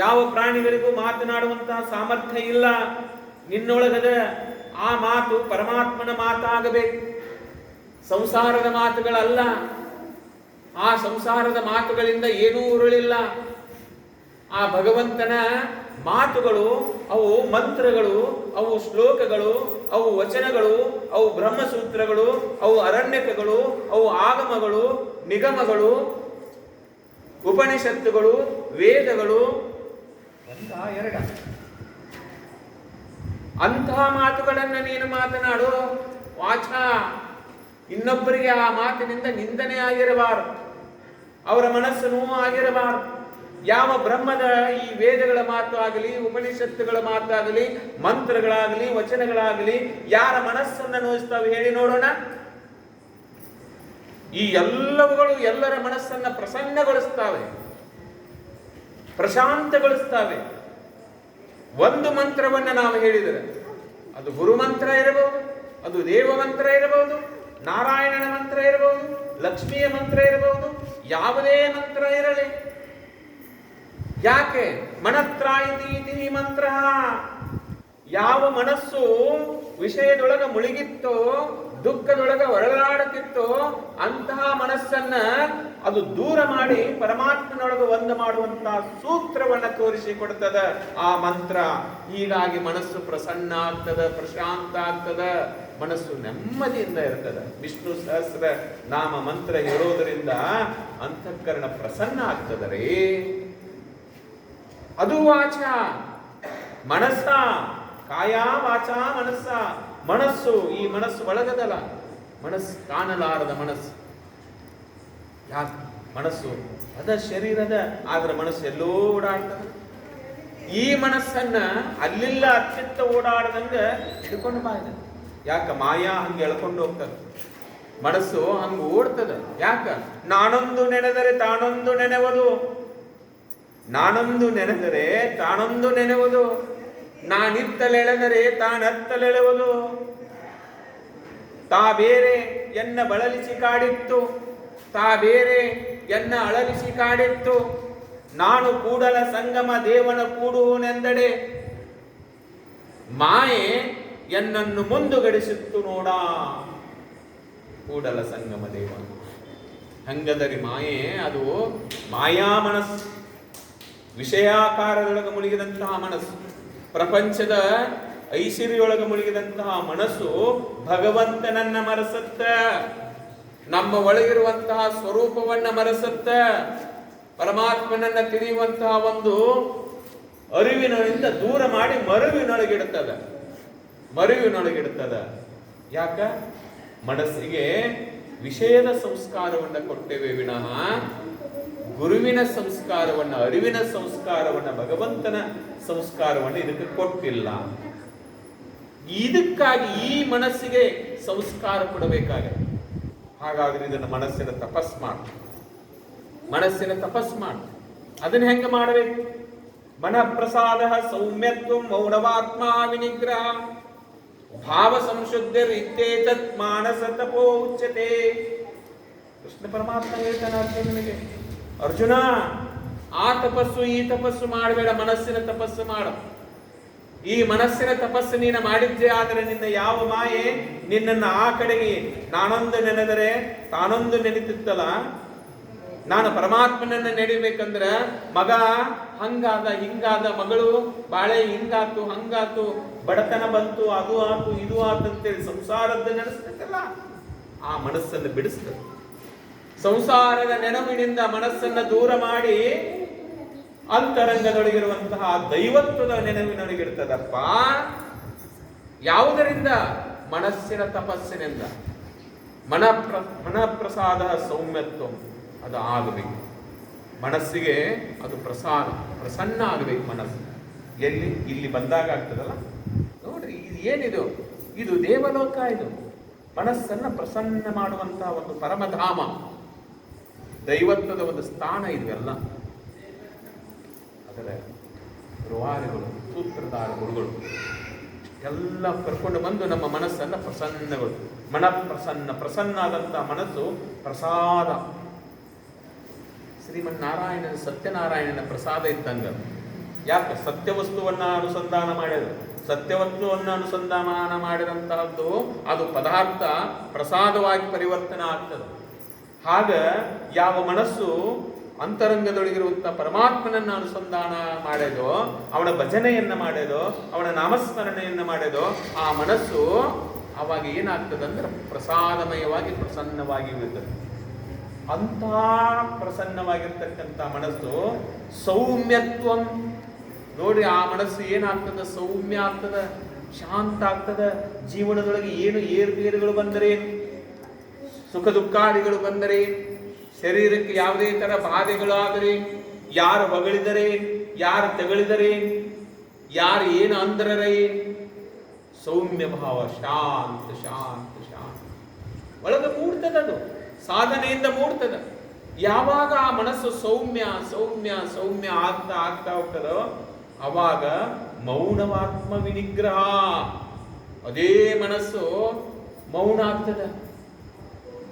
ಯಾವ ಪ್ರಾಣಿಗಳಿಗೂ ಮಾತನಾಡುವಂತಹ ಸಾಮರ್ಥ್ಯ ಇಲ್ಲ, ನಿನ್ನೊಳಗದ ಆ ಮಾತು ಪರಮಾತ್ಮನ ಮಾತಾಗಬೇಕು, ಸಂಸಾರದ ಮಾತುಗಳಲ್ಲ. ಆ ಸಂಸಾರದ ಮಾತುಗಳಿಂದ ಏನೂ ಉರುಳಿಲ್ಲ. ಆ ಭಗವಂತನ ಮಾತುಗಳು, ಅವು ಮಂತ್ರಗಳು, ಅವು ಶ್ಲೋಕಗಳು, ಅವು ವಚನಗಳು, ಅವು ಬ್ರಹ್ಮಸೂತ್ರಗಳು, ಅವು ಅರಣ್ಯಕಗಳು, ಅವು ಆಗಮಗಳು, ನಿಗಮಗಳು, ಉಪನಿಷತ್ತುಗಳು, ವೇದಗಳು, ಎರಡ ಅಂತಹ ಮಾತುಗಳನ್ನು ನೀನು ಮಾತನಾಡು. ವಾಚ, ಇನ್ನೊಬ್ಬರಿಗೆ ಆ ಮಾತಿನಿಂದ ನಿಂದನೆ ಆಗಿರಬಾರದು, ಅವರ ಮನಸ್ಸು ನೋವು ಆಗಿರಬಾರದು. ಯಾವ ಬ್ರಹ್ಮದ ಈ ವೇದಗಳ ಮಾತು ಆಗಲಿ, ಉಪನಿಷತ್ತುಗಳ ಮಾತಾಗಲಿ, ಮಂತ್ರಗಳಾಗಲಿ, ವಚನಗಳಾಗಲಿ ಯಾರ ಮನಸ್ಸನ್ನು ನೋಯಿಸ್ತಾವೆ ಹೇಳಿ ನೋಡೋಣ. ಈ ಎಲ್ಲವುಗಳು ಎಲ್ಲರ ಮನಸ್ಸನ್ನ ಪ್ರಸನ್ನಗೊಳಿಸ್ತಾವೆ, ಪ್ರಶಾಂತಗೊಳಿಸ್ತಾವೆ. ಒಂದು ಮಂತ್ರವನ್ನು ನಾವು ಹೇಳಿದರೆ ಅದು ಗುರು ಮಂತ್ರ ಇರಬಹುದು, ಅದು ದೇವ ಮಂತ್ರ ಇರಬಹುದು, ನಾರಾಯಣನ ಮಂತ್ರ ಇರಬಹುದು, ಲಕ್ಷ್ಮಿಯ ಮಂತ್ರ ಇರಬಹುದು, ಯಾವುದೇ ಮಂತ್ರ ಇರಲಿ. ಯಾಕೆ? ಮನತ್ರಾಯಿತಿ ಮಂತ್ರ. ಯಾವ ಮನಸ್ಸು ವಿಷಯದೊಳಗ ಮುಳುಗಿತ್ತೋ, ದುಃಖದೊಳಗ ಹೊರಳಾಡುತ್ತಿತ್ತೋ, ಅಂತಹ ಮನಸ್ಸನ್ನ ಅದು ದೂರ ಮಾಡಿ ಪರಮಾತ್ಮನೊಳಗೆ ಒಂದು ಮಾಡುವಂತಹ ಸೂತ್ರವನ್ನ ತೋರಿಸಿಕೊಡ್ತದ ಆ ಮಂತ್ರ. ಹೀಗಾಗಿ ಮನಸ್ಸು ಪ್ರಸನ್ನ ಆಗ್ತದ, ಪ್ರಶಾಂತ ಆಗ್ತದ, ಮನಸ್ಸು ನೆಮ್ಮದಿಯಿಂದ ಇರ್ತದ. ವಿಷ್ಣು ಸಹಸ್ರ ನಾಮ ಮಂತ್ರ ಹೇಳೋದರಿಂದ ಅಂತಃಕರಣ ಪ್ರಸನ್ನ ಆಗ್ತದರೇ. ಅದು ವಾಚ, ಮನಸ್ಸ, ಕಾಯ ವಾಚ ಮನಸ್ಸ. ಮನಸ್ಸು, ಈ ಮನಸ್ಸು ಒಳಗದಲ್ಲ, ಮನಸ್ಸು ಕಾಣಲಾರದ ಮನಸ್ಸು. ಯಾಕೆ? ಮನಸ್ಸು ಅದ ಶರೀರದ, ಆದ್ರೆ ಮನಸ್ಸು ಎಲ್ಲೋ ಓಡಾಡ್ತದೆ. ಈ ಮನಸ್ಸನ್ನ ಅಲ್ಲಿಲ್ಲ ಅಚ್ಚಿತ್ತ ಓಡಾಡದಂಗ ಹಿಡ್ಕೊಂಡು ಬಾಯಿದೆ. ಯಾಕ? ಮಾಯಾ ಹಂಗೆ ಎಳ್ಕೊಂಡು ಹೋಗ್ತದೆ. ಮನಸ್ಸು ಹಂಗ ಓಡ್ತದೆ. ಯಾಕ? ನಾನೊಂದು ನೆನೆದರೆ ತಾನೊಂದು ನೆನೆವುದು, ನಾನೊಂದು ನೆನೆದರೆ ತಾನೊಂದು ನೆನೆವುದು, ನಾನಿತ್ತಲೆಳೆದರೆ ತಾನತ್ತಲೆಳೆವುದು. ತಾ ಬೇರೆ ಎನ್ನ ಬಳಲಿಸಿ ಕಾಡಿತ್ತು, ತಾ ಬೇರೆ ಎನ್ನ ಅಳಲಿಸಿ ಕಾಡಿತ್ತು. ನಾನು ಕೂಡಲ ಸಂಗಮ ದೇವನ ಕೂಡುವನೆಂದಡೆ, ಮಾಯೆ ಎನ್ನನ್ನು ಮುಂದುಗಡಿಸಿತ್ತು ನೋಡ. ಕೂಡಲ ಸಂಗಮ ದೇವ ಹಂಗದರಿ ಮಾಯೆ, ಅದು ಮಾಯಾ ಮನಸ್ಸು, ವಿಷಯಾಕಾರದೊಳಗೆ ಮುಳುಗಿದಂತಹ ಮನಸ್ಸು, ಪ್ರಪಂಚದ ಐಶ್ವರ್ಯೊಳಗೆ ಮುಳುಗಿದಂತಹ ಮನಸ್ಸು ಭಗವಂತನನ್ನ ಮರೆಸುತ್ತ, ನಮ್ಮ ಒಳಗಿರುವಂತಹ ಸ್ವರೂಪವನ್ನ ಮರೆಸುತ್ತ, ಪರಮಾತ್ಮನನ್ನ ತಿಳಿಯುವಂತಹ ಒಂದು ಅರಿವಿನಿಂದ ದೂರ ಮಾಡಿ ಮರುವಿನೊಳಗಿಡುತ್ತದೆ. ಯಾಕ? ಮನಸ್ಸಿಗೆ ವಿಷಯದ ಸಂಸ್ಕಾರವನ್ನು ಕೊಟ್ಟೇವೆ ವಿನಃ ಗುರುವಿನ ಸಂಸ್ಕಾರವನ್ನು, ಅರಿವಿನ ಸಂಸ್ಕಾರವನ್ನು, ಭಗವಂತನ ಸಂಸ್ಕಾರವನ್ನು ಇದಕ್ಕೆ ಕೊಟ್ಟಿಲ್ಲ. ಇದಕ್ಕಾಗಿ ಈ ಮನಸ್ಸಿಗೆ ಸಂಸ್ಕಾರ ಕೊಡಬೇಕಾಗಿದೆ. ಹಾಗಾದ್ರೆ ಇದನ್ನು ಮನಸ್ಸಿನ ತಪಸ್ ಮಾಡು. ಅದನ್ನ ಹೆಂಗ ಮಾಡಬೇಕು? ಮನಃಪ್ರಸಾದ ಸೌಮ್ಯತ್ವ ಮೌಢವಾತ್ಮ ವಿನಿಗ್ರಹ ಭಾವ ಸಂಶುದ್ಧಿರಿತ್ಯೇತತ್ ಮಾನಸ ತಪೋ ಉಚ್ಯತೆ. ಕೃಷ್ಣ ಪರಮಾತ್ಮ ಹೇಳ್ತಾನೆ ಅರ್ಜುನನಿಗೆ, ಅರ್ಜುನ, ಆ ತಪಸ್ಸು ಈ ತಪಸ್ಸು ಮಾಡಬೇಡ, ಮನಸ್ಸಿನ ತಪಸ್ಸು ಮಾಡು. ಈ ಮನಸ್ಸಿನ ತಪಸ್ಸು ನೀನು ಮಾಡಿದ್ದೆ ಆದರೆ ನಿನ್ನ ಯಾವ ಮಾಯೆ ನಿನ್ನನ್ನು ಆ ಕಡೆಗೆ ನಾನೊಂದು ನೆನೆದರೆ ತಾನೊಂದು ನೆನೀತಿತ್ತಲ್ಲ. ನಾನು ಪರಮಾತ್ಮನನ್ನ ನೆಡಿಬೇಕಂದ್ರೆ ಮಗ ಹಂಗಾದ ಹಿಂಗಾದ, ಮಗಳು ಬಾಳೆ ಹಿಂಗಾತು ಹಂಗಾತು, ಬಡತನ ಬಂತು, ಅದು ಆತು ಇದು ಆತು ಅಂತೇಳಿ ಸಂಸಾರದ ನೆನೆಸ್ತಲ್ಲ, ಆ ಮನಸ್ಸನ್ನು ಬಿಡಿಸ್ತದೆ. ಸಂಸಾರದ ನೆನಪಿನಿಂದ ಮನಸ್ಸನ್ನು ದೂರ ಮಾಡಿ ಅಂತರಂಗದೊಳಗಿರುವಂತಹ ದೈವತ್ವದ ನೆನಪಿನೊಳಗಿರ್ತದಪ್ಪ. ಯಾವುದರಿಂದ? ಮನಸ್ಸಿನ ತಪಸ್ಸಿನಿಂದ. ಮನಃಪ್ರಸಾದ ಸೌಮ್ಯತ್ವ ಅದು ಆಗಬೇಕು. ಮನಸ್ಸಿಗೆ ಅದು ಪ್ರಸನ್ನ ಆಗಬೇಕು ಮನಸ್ಸು. ಎಲ್ಲಿ? ಇಲ್ಲಿ ಬಂದಾಗ ಆಗ್ತದಲ್ಲ. ನೋಡ್ರಿ, ಇದು ಏನಿದು? ಇದು ದೇವಲೋಕ. ಇದು ಮನಸ್ಸನ್ನು ಪ್ರಸನ್ನ ಮಾಡುವಂತಹ ಒಂದು ಪರಮಧಾಮ, ದೈವತ್ವದ ಒಂದು ಸ್ಥಾನ. ಇದೆಲ್ಲ ಅದರ ರೂವಾರಿಗಳು, ಸೂತ್ರಧಾರ ಗುರುಗಳು ಎಲ್ಲ ಕರ್ಕೊಂಡು ಬಂದು ನಮ್ಮ ಮನಸ್ಸನ್ನು ಪ್ರಸನ್ನ ಆದಂತಹ ಮನಸ್ಸು ಪ್ರಸಾದ. ಶ್ರೀಮನ್ನಾರಾಯಣನ ಸತ್ಯನಾರಾಯಣನ ಪ್ರಸಾದ ಇದ್ದಂಗ. ಯಾಕೆ? ಸತ್ಯವಸ್ತುವನ್ನ ಅನುಸಂಧಾನ ಮಾಡಿದ್ರು. ಸತ್ಯವಸ್ತುವನ್ನು ಅನುಸಂಧಾನ ಮಾಡಿದಂತಹದ್ದು ಅದು ಪದಾರ್ಥ ಪ್ರಸಾದವಾಗಿ ಪರಿವರ್ತನೆ ಆಗ್ತದೆ. ಹಾಗ ಯಾವ ಮನಸ್ಸು ಅಂತರಂಗದೊಳಗಿರುವಂತಹ ಪರಮಾತ್ಮನನ್ನ ಅನುಸಂಧಾನ ಮಾಡೋದೋ, ಅವನ ಭಜನೆಯನ್ನ ಮಾಡೋದೋ, ಅವನ ನಾಮಸ್ಮರಣೆಯನ್ನ ಮಾಡೋದೋ, ಆ ಮನಸ್ಸು ಅವಾಗ ಏನಾಗ್ತದಂದ್ರೆ ಪ್ರಸಾದಮಯವಾಗಿ ಪ್ರಸನ್ನವಾಗಿ ಇರ್ತದೆ. ಅಂತ ಪ್ರಸನ್ನವಾಗಿರ್ತಕ್ಕಂಥ ಮನಸ್ಸು ಸೌಮ್ಯತ್ವ. ನೋಡಿ, ಆ ಮನಸ್ಸು ಏನಾಗ್ತದ? ಸೌಮ್ಯ ಆಗ್ತದ, ಶಾಂತ ಆಗ್ತದ. ಜೀವನದೊಳಗೆ ಏನು ಏರುಪೇರುಗಳು ಬಂದರೆ, ಸುಖ ದುಃಖಾದಿಗಳು ಬಂದರೆ, ಶರೀರಕ್ಕೆ ಯಾವುದೇ ತರ ಬಾಧೆಗಳಾದರೆ, ಯಾರು ಹೊಗಳಿದರೆ, ಯಾರು ತೆಗಳಿದರೆ, ಯಾರು ಏನು ಅಂದರೇ, ಸೌಮ್ಯ ಭಾವ, ಶಾಂತ ಶಾಂತ ಶಾಂತ ಒಳಗೆ ಮೂಡ್ತದದು. ಸಾಧನೆಯಿಂದ ಮೂಡ್ತದ. ಯಾವಾಗ ಆ ಮನಸ್ಸು ಸೌಮ್ಯ ಸೌಮ್ಯ ಸೌಮ್ಯ ಆಗ್ತಾ ಆಗ್ತಾ ಹೋಗ್ತದೋ ಅವಾಗ ಮೌನವಾತ್ಮ ವಿನಿಗ್ರಹ. ಅದೇ ಮನಸ್ಸು ಮೌನ ಆಗ್ತದ,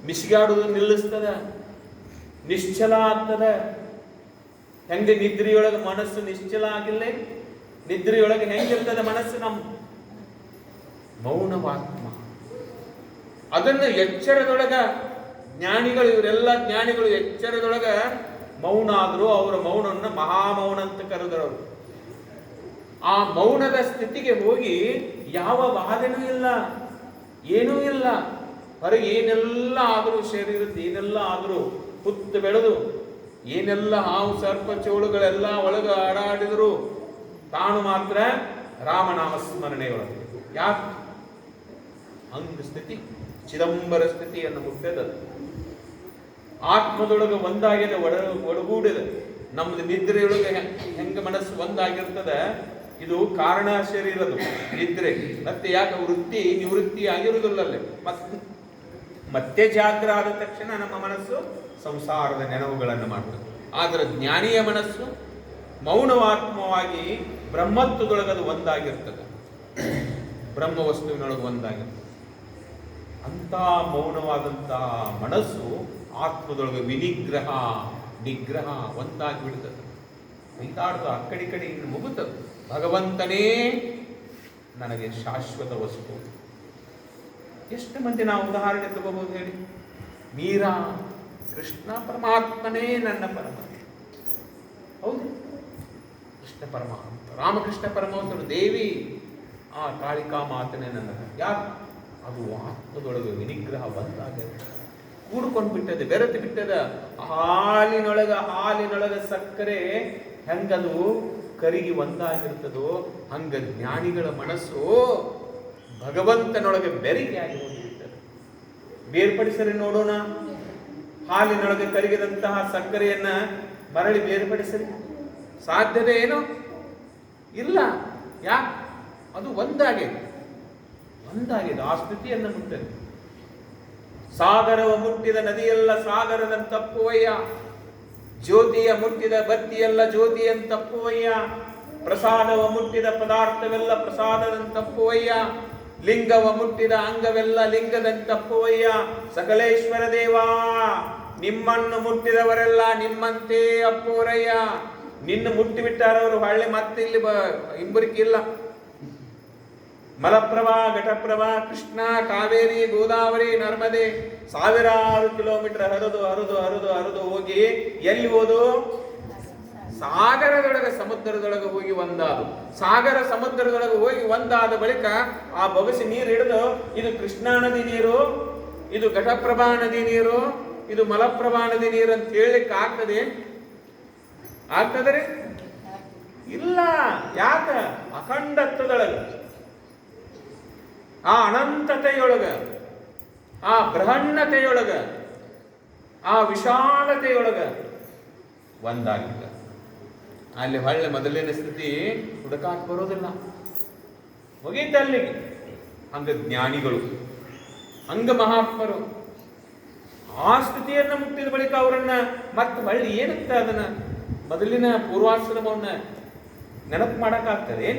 ಮಿಸಿಗಾಡುವುದು ನಿಲ್ಲಿಸ್ತದ, ನಿಶ್ಚಲ ಆಗ್ತದ. ಹೆಂಗೆ ನಿದ್ರೆಯೊಳಗೆ ಮನಸ್ಸು ನಿಶ್ಚಲ ಆಗಿಲ್ಲ, ನಿದ್ರೆಯೊಳಗೆ ಹೆಂಗಿರ್ತದ ಮನಸ್ಸು? ನಮ್ಮ ಮೌನವಾತ್ಮ. ಅದನ್ನು ಎಚ್ಚರದೊಳಗ ಜ್ಞಾನಿಗಳು, ಇವರೆಲ್ಲ ಜ್ಞಾನಿಗಳು ಎಚ್ಚರದೊಳಗ ಮೌನ ಆದರೂ ಅವರ ಮೌನವನ್ನು ಮಹಾಮೌನ ಅಂತ ಕರೆದರು. ಆ ಮೌನದ ಸ್ಥಿತಿಗೆ ಹೋಗಿ ಯಾವ ಬಾಧೆನೂ ಇಲ್ಲ, ಏನೂ ಇಲ್ಲ. ಹೊರಗೆ ಏನೆಲ್ಲ ಆದರೂ, ಶರೀರದ ಏನೆಲ್ಲ ಆದರೂ ಹುತ್ತು ಬೆಳೆದು ಏನೆಲ್ಲ ಹಾವು ಸರ್ಪ ಚೋಳುಗಳೆಲ್ಲ ಒಳಗೆ ಆಡಾಡಿದರು, ತಾನು ಮಾತ್ರ ರಾಮನಾಮ ಸ್ಮರಣೆಯೊಳಗೆ. ಯಾಕೆ? ಹಂಗ ಸ್ಥಿತಿ, ಚಿದಂಬರ ಸ್ಥಿತಿಯನ್ನು ಮುಟ್ಟದ. ಆತ್ಮದೊಳಗೆ ಒಂದಾಗಿದೆ, ಒಡಗೂಡಿದೆ. ನಮ್ದು ನಿದ್ರೆಯೊಳಗೆ ಹೆಂಗ ಮನಸ್ಸು ಒಂದಾಗಿರ್ತದ, ಇದು ಕಾರಣ ಶರೀರದು ನಿದ್ರೆ. ಮತ್ತೆ ಯಾಕೆ ವೃತ್ತಿ ನಿವೃತ್ತಿ ಆಗಿರುವುದಿಲ್ಲಲ್ಲೇ. ಮತ್ತೆ ಜಾಗ್ರ ಆದ ತಕ್ಷಣ ನಮ್ಮ ಮನಸ್ಸು ಸಂಸಾರದ ನೆನವುಗಳನ್ನು ಮಾಡ್ತದೆ. ಆದರೆ ಜ್ಞಾನಿಯ ಮನಸ್ಸು ಮೌನವಾತ್ಮವಾಗಿ ಬ್ರಹ್ಮತ್ವದೊಳಗದು ಒಂದಾಗಿರ್ತದೆ, ಬ್ರಹ್ಮ ವಸ್ತುವಿನೊಳಗೆ ಒಂದಾಗಿರ್ತದೆ. ಅಂತ ಮೌನವಾದಂತಹ ಮನಸ್ಸು ಆತ್ಮದೊಳಗೆ ವಿನಿಗ್ರಹ ನಿಗ್ರಹ ಒಂದಾಗಿ ಬಿಡ್ತದೆ. ಬೈತಾಡ್ದು ಆ ಕಡೆ ಇನ್ನು ಮುಗುತ್ತದೆ. ಭಗವಂತನೇ ನನಗೆ ಶಾಶ್ವತ ವಸ್ತು. ಎಷ್ಟು ಮಂದಿ ನಾವು ಉದಾಹರಣೆ ತಗೋಬಹುದು ಹೇಳಿ? ಮೀರಾ, ಕೃಷ್ಣ ಪರಮಾತ್ಮನೇ ನನ್ನ ಪರಮಾತ್ಮ. ಹೌದು, ಕೃಷ್ಣ ಪರಮಾತ್ಮ. ರಾಮಕೃಷ್ಣ ಪರಮಹಂಸರು, ದೇವಿ ಆ ಕಾಳಿಕಾ ಮಾತನೇ ನನ್ನ. ಯಾಕೆ? ಅದು ಆತ್ಮದೊಳಗೆ ವಿನಿಗ್ರಹ ಬಂದಾಗ ಕೂಡ್ಕೊಂಡು ಬಿಟ್ಟದೆ, ಬೆರೆತು ಬಿಟ್ಟದ. ಹಾಲಿನೊಳಗ ಸಕ್ಕರೆ ಹೆಂಗದು ಕರಿಗಿ ಒಂದಾಗಿರ್ತದೋ ಹಂಗ ಜ್ಞಾನಿಗಳ ಮನಸ್ಸು ಭಗವಂತನೊಳಗೆ ಬೆರಿಕೆ ಆಗಿ ಹೋಗಿರ್ತದೆ. ಬೇರ್ಪಡಿಸರೆ ನೋಡೋಣ. ಹಾಲಿನೊಳಗೆ ಕರಗಿದಂತಹ ಸಕ್ಕರೆಯನ್ನ ಮರಳಿ ಬೇರ್ಪಡಿಸಲಿ ಸಾಧ್ಯತೆ ಏನು ಇಲ್ಲ. ಯಾಕೆ? ಅದು ಒಂದಾಗಿದೆ. ಆ ಸ್ಥಿತಿಯನ್ನು ಮುಟ್ಟದೆ. ಸಾಗರವ ಮುಟ್ಟಿದ ನದಿಯೆಲ್ಲ ಸಾಗರದಂತಪ್ಪುವಯ್ಯ, ಜ್ಯೋತಿಯ ಮುಟ್ಟಿದ ಬತ್ತಿಯೆಲ್ಲ ಜ್ಯೋತಿಯಂತಪ್ಪುವಯ್ಯ, ಪ್ರಸಾದವ ಮುಟ್ಟಿದ ಪದಾರ್ಥವೆಲ್ಲ ಪ್ರಸಾದದಂತಪ್ಪುವಯ್ಯ, ಲಿಂಗವ ಮುಟ್ಟಿದ ಅಂಗವೆಲ್ಲ ಲಿಂಗದಂತಪ್ಪುವಯ್ಯ. ಸಕಲೇಶ್ವರ ದೇವಾ, ನಿಮ್ಮನ್ನು ಮುಟ್ಟಿದವರೆಲ್ಲ ನಿಮ್ಮಂತೆ ಅಪ್ಪೋರಯ್ಯ. ನಿನ್ನ ಮುಟ್ಟಿಬಿಟ್ಟಾರವರು ಹೊಳ್ಳಿ ಮತ್ತೆ ಇಲ್ಲಿ ಹಿಂಬರಿಕಿಲ್ಲ. ಮಲಪ್ರಭಾ, ಘಟಪ್ರಭಾ, ಕೃಷ್ಣ, ಕಾವೇರಿ, ಗೋದಾವರಿ, ನರ್ಮದೆ ಸಾವಿರಾರು ಕಿಲೋಮೀಟರ್ ಹರಿದು ಹೋಗಿ ಎಲ್ಲಿ ಹೋದು? ಸಾಗರದೊಳಗೆ, ಸಮುದ್ರದೊಳಗೆ ಹೋಗಿ ಒಂದಾದು. ಸಾಗರ ಸಮುದ್ರದೊಳಗೆ ಹೋಗಿ ಒಂದಾದ ಬಳಿಕ ಆ ಬೊಗಸಿ ನೀರು ಹಿಡಿದು ಇದು ಕೃಷ್ಣಾ ನದಿ ನೀರು, ಇದು ಘಟಪ್ರಭಾ ನದಿ ನೀರು, ಇದು ಮಲಪ್ರಭಾ ನದಿ ನೀರು ಅಂತ ಹೇಳಲಿಕ್ಕೆ ಆಗ್ತದೆ? ಇಲ್ಲ. ಯಾಕ? ಅಖಂಡತ್ವದೊಳಗೆ, ಆ ಅನಂತತೆಯೊಳಗ, ಆ ಬೃಹನ್ನತೆಯೊಳಗ, ಆ ವಿಶಾಲತೆಯೊಳಗ ಒಂದಾಗಿಲ್ಲ. ಅಲ್ಲಿ ಹೊಳ್ಳೆ ಮೊದಲಿನ ಸ್ಥಿತಿ ಹುಡುಕಾಕ್ ಬರೋದಿಲ್ಲ, ಮುಗೀತಲ್ಲಿಗೆ. ಹಂಗ ಜ್ಞಾನಿಗಳು, ಹಂಗ ಮಹಾತ್ಮರು ಆ ಸ್ಥಿತಿಯನ್ನು ಮುಟ್ಟಿದ ಬಳಿಕ ಅವರನ್ನ ಮತ್ತೆ ಹೊಳ್ಳಿ ಏನಂತ ಅದನ್ನ ಮೊದಲಿನ ಪೂರ್ವಾಶ್ರಮವನ್ನ ನೆನಪು ಮಾಡಕ್ಕಾಗ್ತದೆ?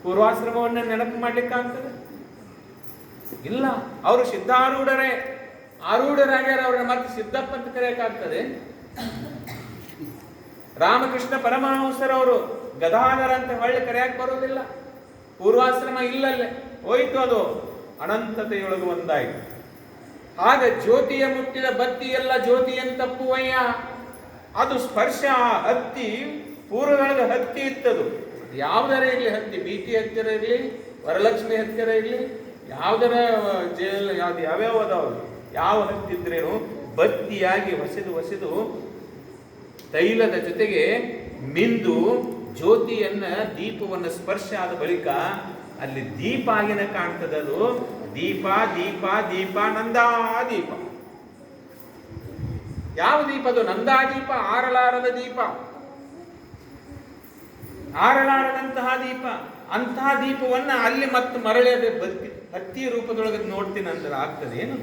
ಪೂರ್ವಾಶ್ರಮವನ್ನ ನೆನಪು ಮಾಡ್ಲಿಕ್ಕಾಗ್ತದೆ? ಇಲ್ಲ. ಅವರು ಆರೂಢರಾಗ್ಯಾರ. ಅವ್ರನ್ನ ಮತ್ತೆ ಸಿದ್ದಪ್ಪ ಅಂತ ಕರೆಯಕ್ಕಾಗ್ತದೆ? ರಾಮಕೃಷ್ಣ ಪರಮಹಂಸರವರು ಗದಾಧರ ಅಂತ ಹೊಳ್ಳಿ ಕರೆಯಕ್ಕೆ ಬರೋದಿಲ್ಲ. ಪೂರ್ವಾಶ್ರಮ ಇಲ್ಲಲ್ಲೇ ಹೋಯ್ತು, ಅದು ಅನಂತತೆಯೊಳಗೆ ಒಂದಾಯಿತು. ಆಗ ಜ್ಯೋತಿಯ ಮುಟ್ಟಿದ ಬತ್ತಿಯೆಲ್ಲ ಜ್ಯೋತಿಯಂತಪ್ಪುವಯ್ಯ. ಅದು ಸ್ಪರ್ಶ ಹತ್ತಿ ಪೂರ್ವದೊಳಗೆ ಹತ್ತಿ ಇತ್ತದು. ಯಾವುದರ ಇರಲಿ ಹತ್ತಿ, ಬೀಟಿ ಹತ್ತಿರ ಇರಲಿ, ವರಲಕ್ಷ್ಮಿ ಹತ್ತಿರ ಇರಲಿ, ಯಾವುದರ ಯಾವ್ಯಾವ ಅದಾವ, ಯಾವ ಹತ್ತಿದ್ರೇನು ಬತ್ತಿಯಾಗಿ ಹೊಸೆದು ತೈಲದ ಜೊತೆಗೆ ಮಿಂದು ಜ್ಯೋತಿಯನ್ನ, ದೀಪವನ್ನು ಸ್ಪರ್ಶ ಆದ ಬಳಿಕ ಅಲ್ಲಿ ದೀಪ ಆಗಿನ ಕಾಣ್ತದದು. ದೀಪ ದೀಪ ದೀಪ ನಂದಾದೀಪ. ಯಾವ ದೀಪ ಅದು? ನಂದಾದೀಪ. ಆರಲಾರದ ದೀಪ, ಆರಲಾರದಂತಹ ದೀಪ. ಅಂತಹ ದೀಪವನ್ನ ಅಲ್ಲಿ ಮತ್ತೆ ಮರಳಿ ಹತ್ತಿ ರೂಪದೊಳಗೆ ನೋಡ್ತೀನಿ ಅಂದ್ರೆ ಆಗ್ತದೆ ಏನು?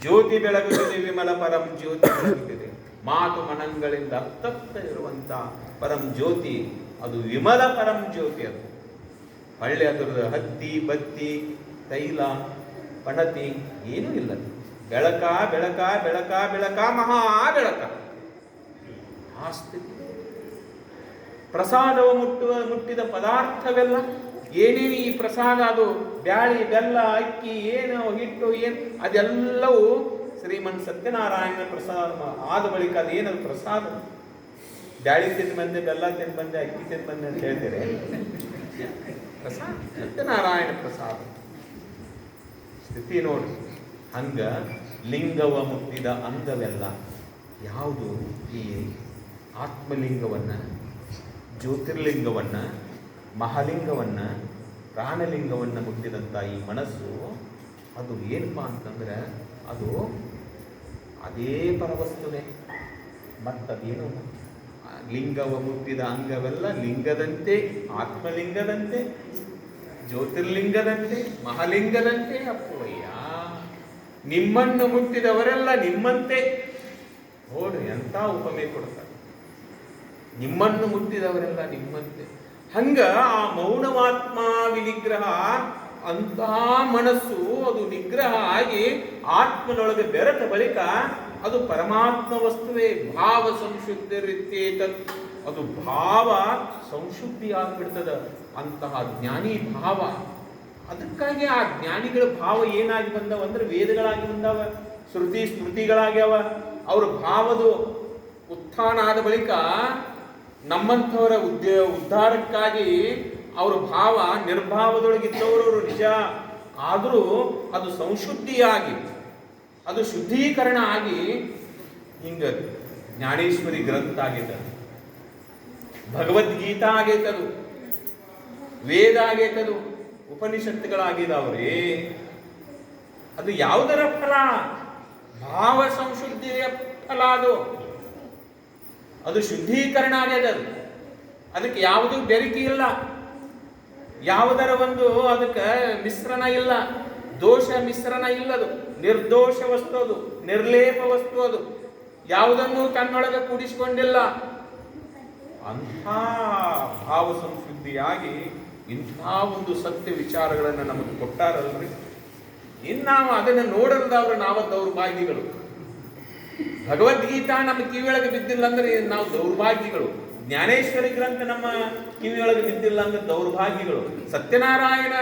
ಜ್ಯೋತಿ ಬೆಳಗುತ್ತದೆ, ವಿಮಲ ಪರಂ ಜ್ಯೋತಿ ಬೆಳಗುತ್ತದೆ. ಮಾತು ಮನಗಳಿಂದ ಅರ್ಥಪ್ತ ಇರುವಂತ ಪರಂ ಜ್ಯೋತಿ, ಅದು ವಿಮಲ ಪರಂ ಜ್ಯೋತಿ. ಅದು ಹಳ್ಳಿ, ಅದರದ ಹತ್ತಿ ಬತ್ತಿ ತೈಲ ಪಣತಿ ಏನೂ ಇಲ್ಲ. ಬೆಳಕ ಬೆಳಕ ಬೆಳಕ ಬೆಳಕ ಮಹಾ ಬೆಳಕ. ಆ ಸ್ಥಿತಿ. ಪ್ರಸಾದವು ಮುಟ್ಟಿದ ಪದಾರ್ಥವೆಲ್ಲ ಏನೇನು ಈ ಪ್ರಸಾದ, ಅದು ಬ್ಯಾಳಿ, ಬೆಲ್ಲ, ಅಕ್ಕಿ, ಏನು ಹಿಟ್ಟು, ಏನು ಅದೆಲ್ಲವೂ ಶ್ರೀಮನ್ ಸತ್ಯನಾರಾಯಣ ಪ್ರಸಾದ ಆದ ಬಳಿಕ ಅದೇನದು ಪ್ರಸಾದ. ಬ್ಯಾಳಿ ತಿಂದು ಬಂದೆ, ಬೆಲ್ಲ ತಿಂದು ಬಂದೆ, ಅಕ್ಕಿ ತಿಂದು ಬಂದೆ ಅಂತ ಹೇಳ್ತಾರೆ. ಪ್ರಸಾದ ಸತ್ಯನಾರಾಯಣ ಪ್ರಸಾದ ಸ್ಥಿತಿ ನೋಡಿ. ಹಂಗ ಲಿಂಗವ ಮುಟ್ಟಿದ ಅಂಗವೆಲ್ಲ ಯಾವುದು? ಈ ಆತ್ಮಲಿಂಗವನ್ನ, ಜ್ಯೋತಿರ್ಲಿಂಗವನ್ನ, ಮಹಾಲಿಂಗವನ್ನ, ಪ್ರಾಣಲಿಂಗವನ್ನ ಮುಟ್ಟಿದಂಥ ಈ ಮನಸ್ಸು, ಅದು ಏನಪ್ಪಾ ಅಂತಂದ್ರೆ ಅದು ಅದೇ ಪರವಸ್ತುವೆ. ಮತ್ತದೇನು? ಲಿಂಗವ ಮುಟ್ಟಿದ ಅಂಗವೆಲ್ಲ ಲಿಂಗದಂತೆ, ಆತ್ಮಲಿಂಗದಂತೆ, ಜ್ಯೋತಿರ್ಲಿಂಗದಂತೆ, ಮಹಾಲಿಂಗದಂತೆ ಅಪ್ಪಯ್ಯ. ನಿಮ್ಮನ್ನು ಮುಟ್ಟಿದವರೆಲ್ಲ ನಿಮ್ಮಂತೆ. ನೋಡು ಎಂತ ಉಪಮೆ ಕೊಡ್ತಾರೆ. ನಿಮ್ಮನ್ನು ಮುಟ್ಟಿದವರೆಲ್ಲ ನಿಮ್ಮಂತೆ. ಹಂಗ ಆ ಮೌನವಾತ್ಮ ವಿನಿಗ್ರಹ, ಅಂತಹ ಮನಸ್ಸು ಅದು ನಿಗ್ರಹ ಆಗಿ ಆತ್ಮನೊಳಗೆ ಬೆರೆತ ಬಳಿಕ ಅದು ಪರಮಾತ್ಮ ವಸ್ತುವೇ. ಭಾವ ಸಂಶುದ್ಧರಿತ್ತೇತ, ಅದು ಭಾವ ಸಂಶುದ್ಧಿ ಆಗ್ಬಿಡ್ತದ. ಅಂತಹ ಜ್ಞಾನಿ ಭಾವ. ಅದಕ್ಕಾಗಿ ಆ ಜ್ಞಾನಿಗಳ ಭಾವ ಏನಾಗಿ ಬಂದವ ಅಂದ್ರೆ ವೇದಗಳಾಗಿ ಬಂದವ, ಶ್ರುತಿ ಸ್ಮೃತಿಗಳಾಗ್ಯಾವ. ಅವ್ರ ಭಾವದ ಉತ್ಥಾನ ಆದ ಬಳಿಕ ನಮ್ಮಂಥವರ ಉದ್ಧಾರಕ್ಕಾಗಿ ಅವ್ರ ಭಾವ ನಿರ್ಭಾವದೊಳಗಿದ್ದವರು ನಿಜ. ಆದರೂ ಅದು ಸಂಶುದ್ಧಿಯಾಗಿ, ಅದು ಶುದ್ಧೀಕರಣ ಆಗಿ ಹಿಂಗ ಜ್ಞಾನೇಶ್ವರಿ ಗ್ರಂಥ ಆಗೈತ, ಭಗವದ್ಗೀತಾ ಆಗೈತದು, ವೇದ ಆಗೈತದು, ಉಪನಿಷತ್ತುಗಳಾಗಿದಾವ್ರಿ. ಅದು ಯಾವುದರ ಫಲ? ಭಾವ ಸಂಶುದ್ಧಿಯ ಫಲ ಅದು. ಅದು ಶುದ್ಧೀಕರಣ ಆಗ್ಯದ. ಅದಕ್ಕೆ ಯಾವುದೂ ಬೆರಕಿ ಇಲ್ಲ, ಯಾವುದರ ಒಂದು ಅದಕ್ಕೆ ಮಿಶ್ರಣ ಇಲ್ಲ, ದೋಷ ಮಿಶ್ರಣ ಇಲ್ಲದು. ನಿರ್ದೋಷ ವಸ್ತು ಅದು, ನಿರ್ಲೇಪ ವಸ್ತು ಅದು, ಯಾವುದನ್ನು ತನ್ನೊಳಗೆ ಕೂಡಿಸಿಕೊಂಡಿಲ್ಲ. ಅಂಥ ಭಾವ ಸಂಶುದ್ಧಿಯಾಗಿ ಇಂಥ ಒಂದು ಸತ್ಯ ವಿಚಾರಗಳನ್ನು ನಮಗೆ ಕೊಟ್ಟಾರಲ್ರಿ. ಇನ್ನು ನಾವು ಅದನ್ನು ನೋಡಲ್ದವ್ರು ನಾವು ದೌರ್ಭಾಗ್ಯಗಳು. ಭಗವದ್ಗೀತಾ ನಮ್ಮ ಕಿವಿಯೊಳಗೆ ಬಿದ್ದಿಲ್ಲ ಅಂದ್ರೆ ನಾವು ದೌರ್ಭಾಗ್ಯಗಳು. ಜ್ಞಾನೇಶ್ವರಿ ಗ್ರಂಥ ನಮ್ಮ ಕಿವಿಯೊಳಗೆ ಬಿದ್ದಿಲ್ಲ ಅಂದ್ರೆ ದೌರ್ಭಾಗ್ಯಗಳು. ಸತ್ಯನಾರಾಯಣ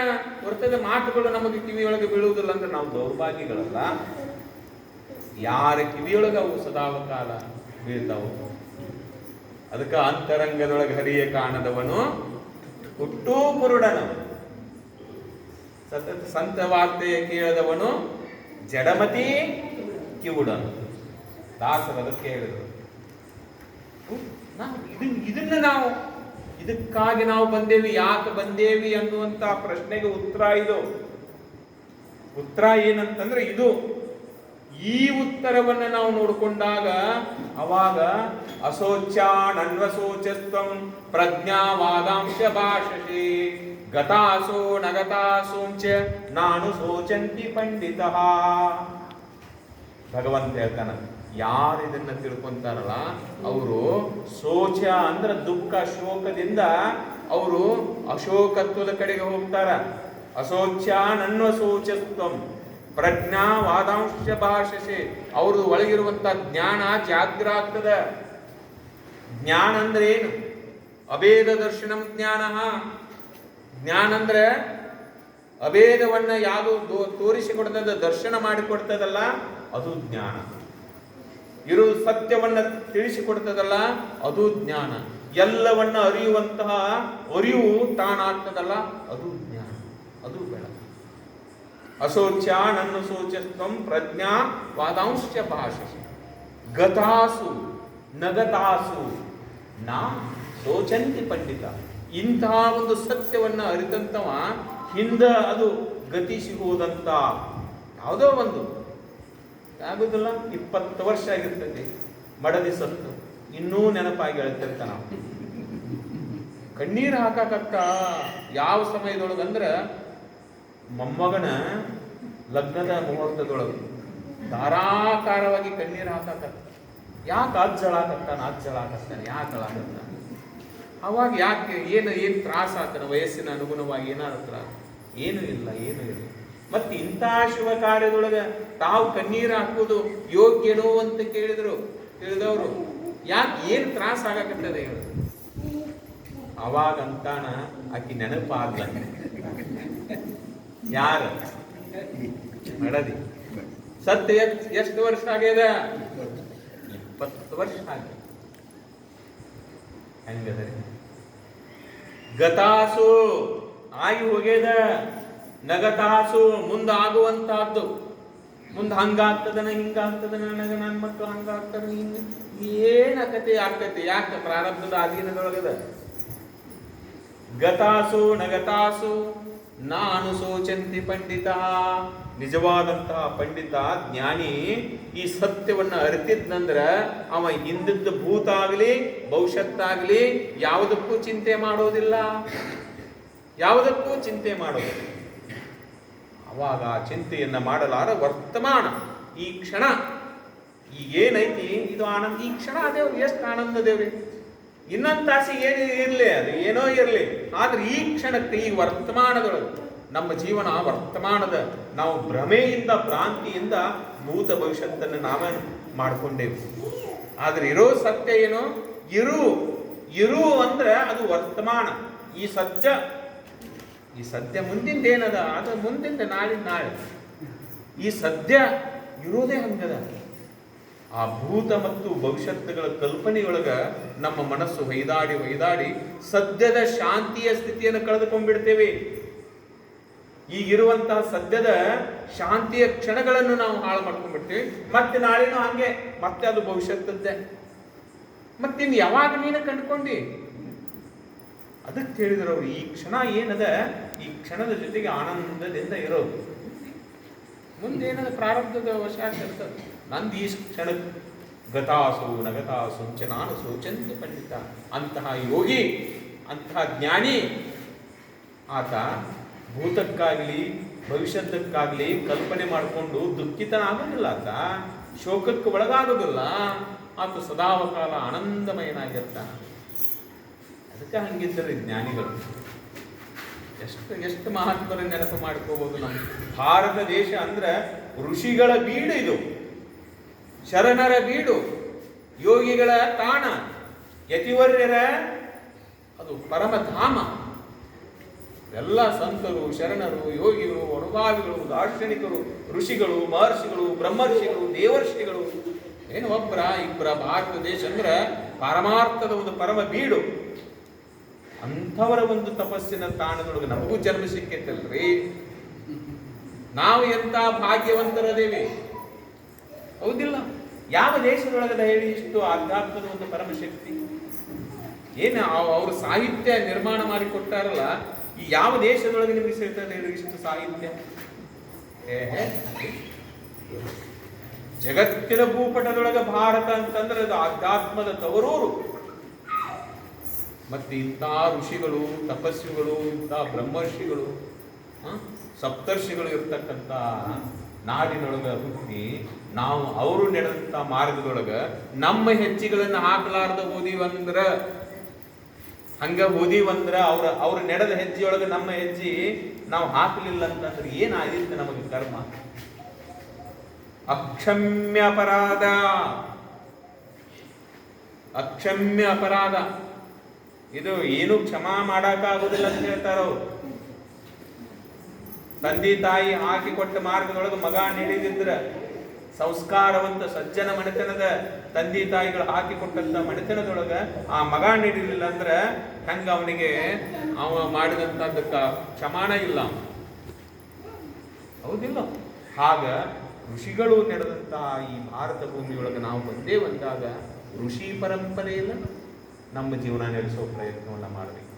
ವೃತ್ತದ ಮಾತುಗಳು ನಮಗೆ ಕಿವಿಯೊಳಗೆ ಬೀಳುವುದಿಲ್ಲ ಅಂದ್ರೆ ನಾವು ದೌರ್ಭಾಗ್ಯಗಳಲ್ಲ. ಯಾರ ಕಿವಿಯೊಳಗೆ ಅವು ಸದಾವಕಾಲ ಬೀಳ್ತಾವು. ಅದಕ್ಕೆ ಅಂತರಂಗದೊಳಗೆ ಹರಿಯ ಕಾಣದವನು ಹುಟ್ಟೂ ಕುರುಡನು, ಸತತ ಸಂತ ವಾರ್ತೆಯ ಕೇಳದವನು ಜಡಮತಿ ಕಿವುಡನು. ದಾಸರು ಅದಕ್ಕೆ ಹೇಳಿದರು. ಇದನ್ನ ನಾವು ಇದಕ್ಕಾಗಿ ನಾವು ಬಂದೇವಿ, ಯಾಕೆ ಬಂದೇವಿ ಅನ್ನುವಂತ ಪ್ರಶ್ನೆಗೆ ಉತ್ತರ ಇದು. ಉತ್ತರ ಏನಂತಂದ್ರೆ ಇದು. ಈ ಉತ್ತರವನ್ನ ನಾವು ನೋಡಿಕೊಂಡಾಗ ಅವಾಗ ಅಶೋಚ್ಯಾನನ್ವಶೋಚಸ್ತ್ವಂ ಪ್ರಜ್ಞಾವಾದಾಂಶ ಭಾಷಸೆ ಗತಾಸೋ ನಗತಾಸೋಂಚ ನಾನು ಶೋಚಂತಿ ಪಂಡಿತ. ಭಗವಂತ ಹೇಳ್ತಾನ, ಯಾರು ಇದನ್ನ ತಿಳ್ಕೊಂತಾರಲ್ಲ ಅವರು ಶೋಚ ಅಂದ್ರೆ ದುಃಖ ಶೋಕದಿಂದ ಅವರು ಅಶೋಕತ್ವದ ಕಡೆಗೆ ಹೋಗ್ತಾರ. ಅಶೋಚ್ಯಾನನ್ವಶೋಚಸ್ತ್ವಂ ಪ್ರಜ್ಞಾವಾದಾಂಶ ಭಾಷಸೆ. ಅವ್ರದ್ದು ಒಳಗಿರುವಂತ ಜ್ಞಾನ ಜಾಗ್ರ ಆಗ್ತದ. ಜ್ಞಾನ ಅಂದ್ರೆ ಏನು? ಅಭೇದ ದರ್ಶನಂ ಜ್ಞಾನ. ಜ್ಞಾನ ಅಂದ್ರೆ ಅಭೇದವನ್ನ ಯಾವುದು ತೋರಿಸಿಕೊಡ್ತದ, ದರ್ಶನ ಮಾಡಿಕೊಡ್ತದಲ್ಲ ಅದು ಜ್ಞಾನ. ಇರು ಸತ್ಯವನ್ನ ತಿಳಿಸಿಕೊಡ್ತದಲ್ಲ ಅದು ಜ್ಞಾನ. ಎಲ್ಲವನ್ನ ಅರಿಯುವಂತಹ ಅರಿವು ತಾನಾಗ್ತದಲ್ಲ ಅದು ಜ್ಞಾನ, ಅದು ಬೆಳಕು. ಅಶೋಚ್ಯಾನನ್ನು ಶೋಚಸ್ತ್ವಂ ಪ್ರಜ್ಞಾ ವಾದಾಂಶ ಭಾಷಸೆ ಗತಾಸು ನಗತಾಸು ನಾ ಶೋಚಂತಿ ಪಂಡಿತ. ಇಂತಹ ಒಂದು ಸತ್ಯವನ್ನ ಅರಿತಂತವ ಹಿಂದ ಅದು ಗತಿ ಸಿಗುವುದಂತ ಯಾವುದೋ ಒಂದು ಆಗುದಿಲ್ಲ. 20 ವರ್ಷ ಆಗಿರ್ತದೆ ಮಡದಿ ಸತ್ತು, ಇನ್ನೂ ನೆನಪಾಗಿ ಹೇಳ್ತಿರ್ತಾನ. ಕಣ್ಣೀರು ಹಾಕಾಕತ್ತ ಯಾವ ಸಮಯದೊಳಗಂದ್ರ ಮೊಮ್ಮಗನ ಲಗ್ನದ ಮುಹೂರ್ತದೊಳಗೆ ಧಾರಾಕಾರವಾಗಿ ಕಣ್ಣೀರು ಹಾಕಾಕತ್ತ. ಯಾಕೆ ಅಜ್ಜಳಾಕತ್ತಾನ ಯಾಕೆ ಅಳಾಕತ್ತಾನ? ಅವಾಗ ಯಾಕೆ ಏನು ತ್ರಾಸ ಆಗ್ತಾನ? ವಯಸ್ಸಿನ ಅನುಗುಣವಾಗಿ ಏನಾದ್ರ ಏನು ಇಲ್ಲ. ಮತ್ತೆ ಇಂಥ ಶುಭ ಕಾರ್ಯದೊಳಗೆ ತಾವು ಕಣ್ಣೀರು ಹಾಕುವುದು ಯೋಗ್ಯನೋ ಅಂತ ತಿಳಿದವರು ಯಾಕೆ ಏನು ತ್ರಾಸ ಆಗಕತ್ತದೆ ಹೇಳು? ಅವಾಗಂತಾನ ಆಕಿ ನೆನಪಾದ ಯಾರು ಮಡದಿ ಸತ್ಯ ಎಷ್ಟು ವರ್ಷ ಆಗ್ಯದ? 20 ವರ್ಷ ಆಗಿದೆ. ಹೆಂಗದ? ಗತಾಸು ಆಗಿ ಹೋಗ್ಯದ, ನಗತಾಸು ಮುಂದಾಗುವಂತಹದ್ದು. ಮುಂದೆ ಹಂಗಾಗ್ತದನ ಹಿಂಗಾಗ್ತದನ, ನನಗೆ ನನ್ನ ಮಕ್ಕಳು ಹಂಗಾಗ್ತಾರೆ, ಹಿಂಗೆ ಏನಾಕತೆ ಆಗ್ತೈತಿ. ಯಾಕೆ? ಪ್ರಾರಬ್ಧದ ಅಧೀನದೊಳಗದ. ಗತಾಸು ನಗತಾಸು ನಾನು ಶೋಚಂತಿ ಪಂಡಿತ. ನಿಜವಾದಂತಹ ಪಂಡಿತ ಜ್ಞಾನಿ ಈ ಸತ್ಯವನ್ನ ಅರಿತಿದ್ನಂದ್ರ ಅವ ಹಿಂದಿದ್ದ ಭೂತ ಆಗಲಿ ಭವಿಷ್ಯತ್ತಾಗಲಿ ಯಾವುದಕ್ಕೂ ಚಿಂತೆ ಮಾಡೋದಿಲ್ಲ. ಅವಾಗ ಚಿಂತೆಯನ್ನ ಮಾಡಲಾರ ವರ್ತಮಾನ ಈ ಕ್ಷಣ ಈಗೇನೈತಿ ಇದು ಆನಂದ. ಈ ಕ್ಷಣ ದೇವ್ರು ಎಷ್ಟು ಆನಂದ ದೇವ್ರಿ. ಇನ್ನೊಂದು ತಾಸಿಗೆ ಏನು ಇರಲಿ, ಅದು ಏನೋ ಇರಲಿ, ಆದ್ರೆ ಈ ಕ್ಷಣಕ್ಕೆ ಈ ವರ್ತಮಾನದೊಳಗೆ ನಮ್ಮ ಜೀವನ ವರ್ತಮಾನದ ನಾವು ಭ್ರಮೆಯಿಂದ ಭ್ರಾಂತಿಯಿಂದ ಭೂತ ಭವಿಷ್ಯತ್ತನ್ನು ನಾವೇ ಮಾಡಿಕೊಂಡೇವು. ಆದ್ರೆ ಇರೋ ಸತ್ಯ ಏನು? ಇರು ಅಂದ್ರೆ ಅದು ವರ್ತಮಾನ. ಈ ಸದ್ಯ ಮುಂದಿಂದ ಏನದ ಅದು ಮುಂದಿಂದ ನಾಳೆ. ಈ ಸದ್ಯ ಇರೋದೇ ಹಂಗದ. ಆ ಭೂತ ಮತ್ತು ಭವಿಷ್ಯತ್ತುಗಳ ಕಲ್ಪನೆಯೊಳಗ ನಮ್ಮ ಮನಸ್ಸು ಹೊಯ್ದಾಡಿ ಸದ್ಯದ ಶಾಂತಿಯ ಸ್ಥಿತಿಯನ್ನು ಕಳೆದುಕೊಂಡ್ಬಿಡ್ತೇವೆ. ಈಗಿರುವಂತಹ ಸದ್ಯದ ಶಾಂತಿಯ ಕ್ಷಣಗಳನ್ನು ನಾವು ಹಾಳು ಮಾಡ್ಕೊಂಡ್ಬಿಡ್ತೀವಿ. ಮತ್ತೆ ನಾಳೆನೂ ಹಂಗೆ, ಮತ್ತೆ ಅದು ಭವಿಷ್ಯತ್ತದ್ದೇ. ಮತ್ತಿನ್ ಯಾವಾಗ ನೀನು ಕಂಡುಕೊಂಡಿ? ಅದಕ್ಕೆ ಹೇಳಿದ್ರು ಅವರು, ಈ ಕ್ಷಣ ಏನದ ಈ ಕ್ಷಣದ ಜೊತೆಗೆ ಆನಂದದಿಂದ ಇರೋದು. ಮುಂದೇನದ ಪ್ರಾರಬ್ಧದ ವಶ ಆಗ್ತದೆ. ನಂದು ಈ ಕ್ಷಣಕ್ಕೆ ಗತಾಸು ನಗತಾಸು ಚ ನಾನು ಶೋಚಂತಿ ಪಂಡಿತ. ಅಂತಹ ಯೋಗಿ, ಅಂತಹ ಜ್ಞಾನಿ ಆತ ಭೂತಕ್ಕಾಗಲಿ ಭವಿಷ್ಯದಕ್ಕಾಗಲಿ ಕಲ್ಪನೆ ಮಾಡಿಕೊಂಡು ದುಃಖಿತನಾಗೋದಿಲ್ಲ. ಆತ ಶೋಕಕ್ಕೆ ಒಳಗಾಗೋದಿಲ್ಲ. ಆತ ಸದಾವಕಾಲ ಆನಂದಮಯನಾಗಿರ್ತಾನೆ. ಅದಕ್ಕೆ ಹಂಗಿದ್ದರೆ ಜ್ಞಾನಿಗಳು ಎಷ್ಟು ಮಹಾತ್ಮರ ನೆನಪು ಮಾಡ್ಕೋಬಹುದು. ನಮ್ಮ ಭಾರತ ದೇಶ ಅಂದ್ರೆ ಋಷಿಗಳ ಬೀಡು, ಇದು ಶರಣರ ಬೀಡು, ಯೋಗಿಗಳ ತಾಣ, ಯತಿವರ್ಯರ ಅದು ಪರಮಧಾಮ. ಎಲ್ಲ ಸಂತರು, ಶರಣರು, ಯೋಗಿಗಳು, ಅನುಭಾವಿಗಳು, ದಾರ್ಶನಿಕರು, ಋಷಿಗಳು, ಮಹರ್ಷಿಗಳು, ಬ್ರಹ್ಮರ್ಷಿಗಳು, ದೇವರ್ಷಿಗಳು, ಏನು ಒಬ್ಬರ ಇಬ್ಬರ ಭಾರತ ದೇಶ ಅಂದ್ರೆ ಪಾರಮಾರ್ಥದ ಒಂದು ಪರಮ ಬೀಡು. ಅಂಥವರ ಒಂದು ತಪಸ್ಸಿನ ತಾಣದೊಳಗೆ ನಮಗೂ ಜನ್ಮ ಸಿಕ್ಕೈತಲ್ರಿ. ನಾವು ಎಂತ ಭಾಗ್ಯವಂತರದೇವಿ, ಹೌದಿಲ್ಲ? ಯಾವ ದೇಶದೊಳಗದ ಹೇಳಿ ಇಷ್ಟು ಆಧ್ಯಾತ್ಮದ ಒಂದು ಪರಮ ಶಕ್ತಿ? ಏನು ಅವರು ಸಾಹಿತ್ಯ ನಿರ್ಮಾಣ ಮಾಡಿಕೊಟ್ಟಾರಲ್ಲ, ಈ ಯಾವ ದೇಶದೊಳಗೆ ನಿಮಗೆ ಸಿಗ್ತದೆ ಇಷ್ಟು ಸಾಹಿತ್ಯ? ಜಗತ್ತಿನ ಭೂಪಟದೊಳಗೆ ಭಾರತ ಅಂತಂದ್ರೆ ಅದು ಆಧ್ಯಾತ್ಮದ ತವರೂರು. ಮತ್ತೆ ಇಂಥ ಋಷಿಗಳು, ತಪಸ್ವಿಗಳು, ಇಂಥ ಬ್ರಹ್ಮರ್ಷಿಗಳು, ಸಪ್ತರ್ಷಿಗಳು ಇರ್ತಕ್ಕಂಥ ನಾಡಿನೊಳಗೆ ಹುಟ್ಟಿ ನಾವು ಅವರು ನಡೆದಂಥ ಮಾರ್ಗದೊಳಗೆ ನಮ್ಮ ಹೆಜ್ಜೆಗಳನ್ನು ಹಾಕಲಾರ್ದ ಓದಿವಂದ್ರ, ಹಂಗ ಓದಿವಂದ್ರ ಅವ್ರ ನಡೆದ ಹೆಜ್ಜೆಯೊಳಗೆ ನಮ್ಮ ಹೆಜ್ಜೆ ನಾವು ಹಾಕಲಿಲ್ಲ ಅಂತಂದ್ರೆ ಏನಾಗಿತ್ತು ನಮಗೆ ಕರ್ಮ? ಅಕ್ಷಮ್ಯ ಅಪರಾಧ, ಅಕ್ಷಮ್ಯ ಅಪರಾಧ. ಇದು ಏನು ಕ್ಷಮಾ ಮಾಡಕ್ಕಾಗೋದಿಲ್ಲ ಅಂತ ಹೇಳ್ತಾರ ಅವ್ರು. ತಂದೆ ತಾಯಿ ಹಾಕಿಕೊಟ್ಟ ಮಾರ್ಗದೊಳಗೆ ಮಗ ನಡೆದಿದ್ರ, ಸಂಸ್ಕಾರವಂತ ಸಜ್ಜನ ಮನೆತನದ ತಂದೆ ತಾಯಿಗಳು ಹಾಕಿಕೊಟ್ಟಂತ ಮನೆತನದೊಳಗ ಆ ಮಗ ನೀಡಿರಲಿಲ್ಲ ಅಂದ್ರೆ ಹಂಗ ಅವನಿಗೆ ಅವ ಮಾಡಿದಂತದ್ದಕ್ಕ ಕ್ಷಮಾನ ಇಲ್ಲ, ಹೌದಿಲ್ಲ? ಹಾಗ ಋಷಿಗಳು ನಡೆದಂತ ಈ ಭಾರತ ಭೂಮಿಯೊಳಗೆ ನಾವು ಬಂದೇ ಬಂದಾಗ ಋಷಿ ಪರಂಪರೆಯಲ್ಲ ನಮ್ಮ ಜೀವನ ನಡೆಸೋ ಪ್ರಯತ್ನವನ್ನ ಮಾಡಬೇಕು.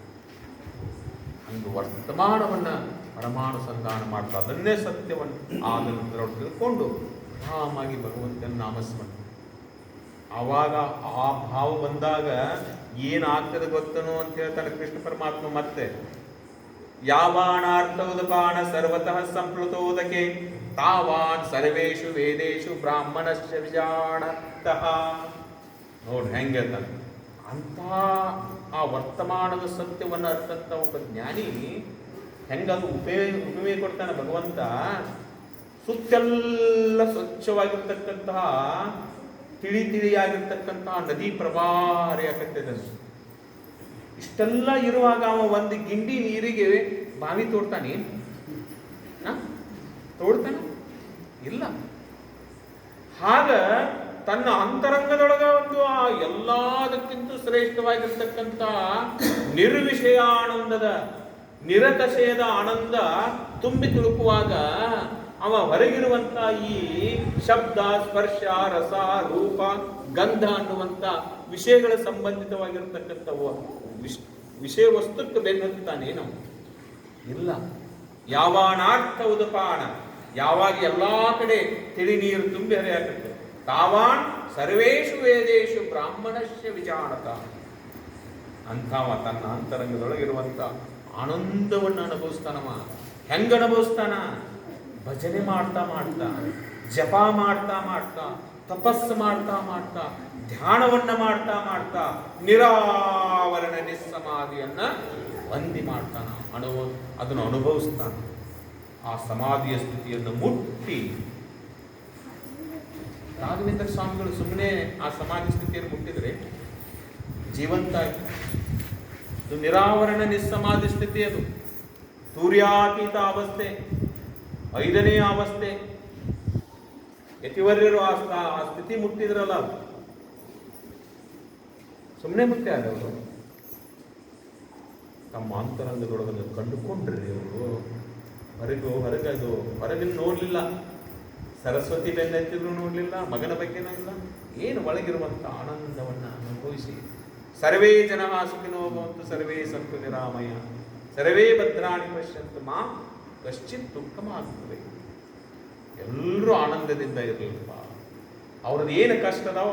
ಒಂದು ವರ್ತಮಾನವನ್ನ ಪರಮಾಣು ಸಂಧಾನ ಮಾಡ್ತಾ ಅದನ್ನೇ ಸತ್ಯವನ್ನು ಆದ ನಂತರ ತಿಳ್ಕೊಂಡು ಆರಾಮಾಗಿ ಭಗವಂತನ ನಾಮಸ್ಮರಣೆ. ಆವಾಗ ಆ ಭಾವ ಬಂದಾಗ ಏನಾಗ್ತದೆ ಗೊತ್ತನೋ ಅಂತ ಹೇಳ್ತಾನೆ ಕೃಷ್ಣ ಪರಮಾತ್ಮ. ಮತ್ತೆ ಯಾವಾನಾರ್ಥೋದಪಾನ ಸರ್ವತಃ ಸಂಪ್ಲುತೋದಕೆ ತಾವಾನ್ ಸರ್ವೇಷು ವೇದೇಶು ಬ್ರಾಹ್ಮಣಶ್ಚ ವಿಜಾನತಃ. ನೋಡಿ ಹೆಂಗೆ ಅಂತ ಆ ವರ್ತಮಾನದ ಸತ್ಯವನ್ನು ಅರ್ಥಂತ ಒಬ್ಬ ಜ್ಞಾನಿ ಹೆಂಗದು ಉಪಮೆ ಕೊಡ್ತಾನೆ ಭಗವಂತ. ಸುತ್ತೆಲ್ಲ ಸ್ವಚ್ಛವಾಗಿರ್ತಕ್ಕಂತಹ ತಿಳಿಯಾಗಿರ್ತಕ್ಕಂತಹ ನದಿ ಪ್ರವಾಹರಿಯಾಗತ್ತದೆ. ಇಷ್ಟೆಲ್ಲ ಇರುವಾಗ ಅವ ಒಂದು ಗಿಂಡಿ ನೀರಿಗೆ ಬಾವಿ ತೋಡ್ತಾನೆ? ತೋಡ್ತಾನ? ಇಲ್ಲ. ಹಾಗ ತನ್ನ ಅಂತರಂಗದೊಳಗ ಒಂದು ಆ ಎಲ್ಲದಕ್ಕಿಂತ ಶ್ರೇಷ್ಠವಾಗಿರ್ತಕ್ಕಂಥ ನಿರ್ವಿಷಯ ಆನಂದದ, ನಿರತಶಯದ ಆನಂದ ತುಂಬಿ ತುಳುಕುವಾಗ ಅವ ಹೊರಗಿರುವಂತ ಈ ಶಬ್ದ, ಸ್ಪರ್ಶ, ರಸ, ರೂಪ, ಗಂಧ ಅನ್ನುವಂಥ ವಿಷಯಗಳ ಸಂಬಂಧಿತವಾಗಿರ್ತಕ್ಕಂಥ ವಿಷಯ ವಸ್ತುಕ್ಕೆ ಬೆನ್ನತ್ತಾನೇನು? ಇಲ್ಲ. ಯಾವಾನಾರ್ಥ ಉದಪಾನ, ಯಾವಾಗ ಎಲ್ಲಾ ಕಡೆ ತಿಳಿ ನೀರು ತುಂಬಿ ಹರಿಯಾಗುತ್ತೆ. ತಾವಾನ್ ಸರ್ವೇಷು ವೇದೇಶು ಬ್ರಾಹ್ಮಣಶ್ಯ ವಿಜಾನತ. ಅಂಥವ ತನ್ನ ಅಂತರಂಗದೊಳಗಿರುವಂಥ ಆನಂದವನ್ನು ಅನುಭವಿಸ್ತಾನವ. ಹೆಂಗ ಅನುಭವಿಸ್ತಾನ? ಭಜನೆ ಮಾಡ್ತಾ ಮಾಡ್ತಾ, ಜಪ ಮಾಡ್ತಾ ಮಾಡ್ತಾ, ತಪಸ್ಸು ಮಾಡ್ತಾ ಮಾಡ್ತಾ, ಧ್ಯಾನವನ್ನ ಮಾಡ್ತಾ ಮಾಡ್ತಾ, ನಿರಾವರಣ ನಿಸ್ಸಮಾಧಿಯನ್ನ ಬಂದಿ ಮಾಡ್ತಾನ, ಅದನ್ನು ಅನುಭವಿಸ್ತಾನ. ಆ ಸಮಾಧಿಯ ಸ್ಥಿತಿಯನ್ನು ಮುಟ್ಟಿ ರಾಘವೇಂದ್ರ ಸ್ವಾಮಿಗಳು ಸುಮ್ಮನೆ ಆ ಸಮಾಧಿ ಸ್ಥಿತಿಯನ್ನು ಮುಟ್ಟಿದ್ರೆ ಜೀವಂತ ಆಯ್ತು. ಅದು ನಿರಾವರಣ ನಿಸ್ಸಮಾಧಿ ಸ್ಥಿತಿ, ಅದು ತೂರ್ಯಾತೀತ ಅವಸ್ಥೆ, 5ನೇ ಅವಸ್ಥೆ. ಯತಿವರ್ಯರು ಆ ಸ್ಥಿತಿ ಮುಟ್ಟಿದ್ರಲ್ಲ, ಸುಮ್ಮನೆ ಮುಟ್ಟೆ ಆದವರು ತಮ್ಮ ಅಂತರಂಗದೊಳಗನ್ನು ಕಂಡುಕೊಂಡ್ರಿ. ಅವರು ಹೊರಗಿನ ನೋಡ್ಲಿಲ್ಲ, ಸರಸ್ವತಿ ಬೆನ್ನತ್ತಿದ್ರು ನೋಡ್ಲಿಲ್ಲ, ಮಗನ ಬಗ್ಗೆನೂ ಇಲ್ಲ, ಏನು ಒಳಗಿರುವಂಥ ಆನಂದವನ್ನ ಅನುಭವಿಸಿ ಸರ್ವೇ ಜನ ಸುಖಿನೋ ಭವಂತು ಸರ್ವೇ ಸಂತು ನಿರಾಮಯ ಸರ್ವೇ ಭದ್ರಾಣಿ ಪಶ್ಯಂತು ಮಾ ಕಶ್ಚಿತ್ ದುಃಖಮಾಗ್ತದೆ. ಎಲ್ಲರೂ ಆನಂದದಿಂದ ಇರಲಿಲ್ಲಪ್ಪ. ಅವ್ರದ್ದು ಏನು ಕಷ್ಟ ಅದಾವ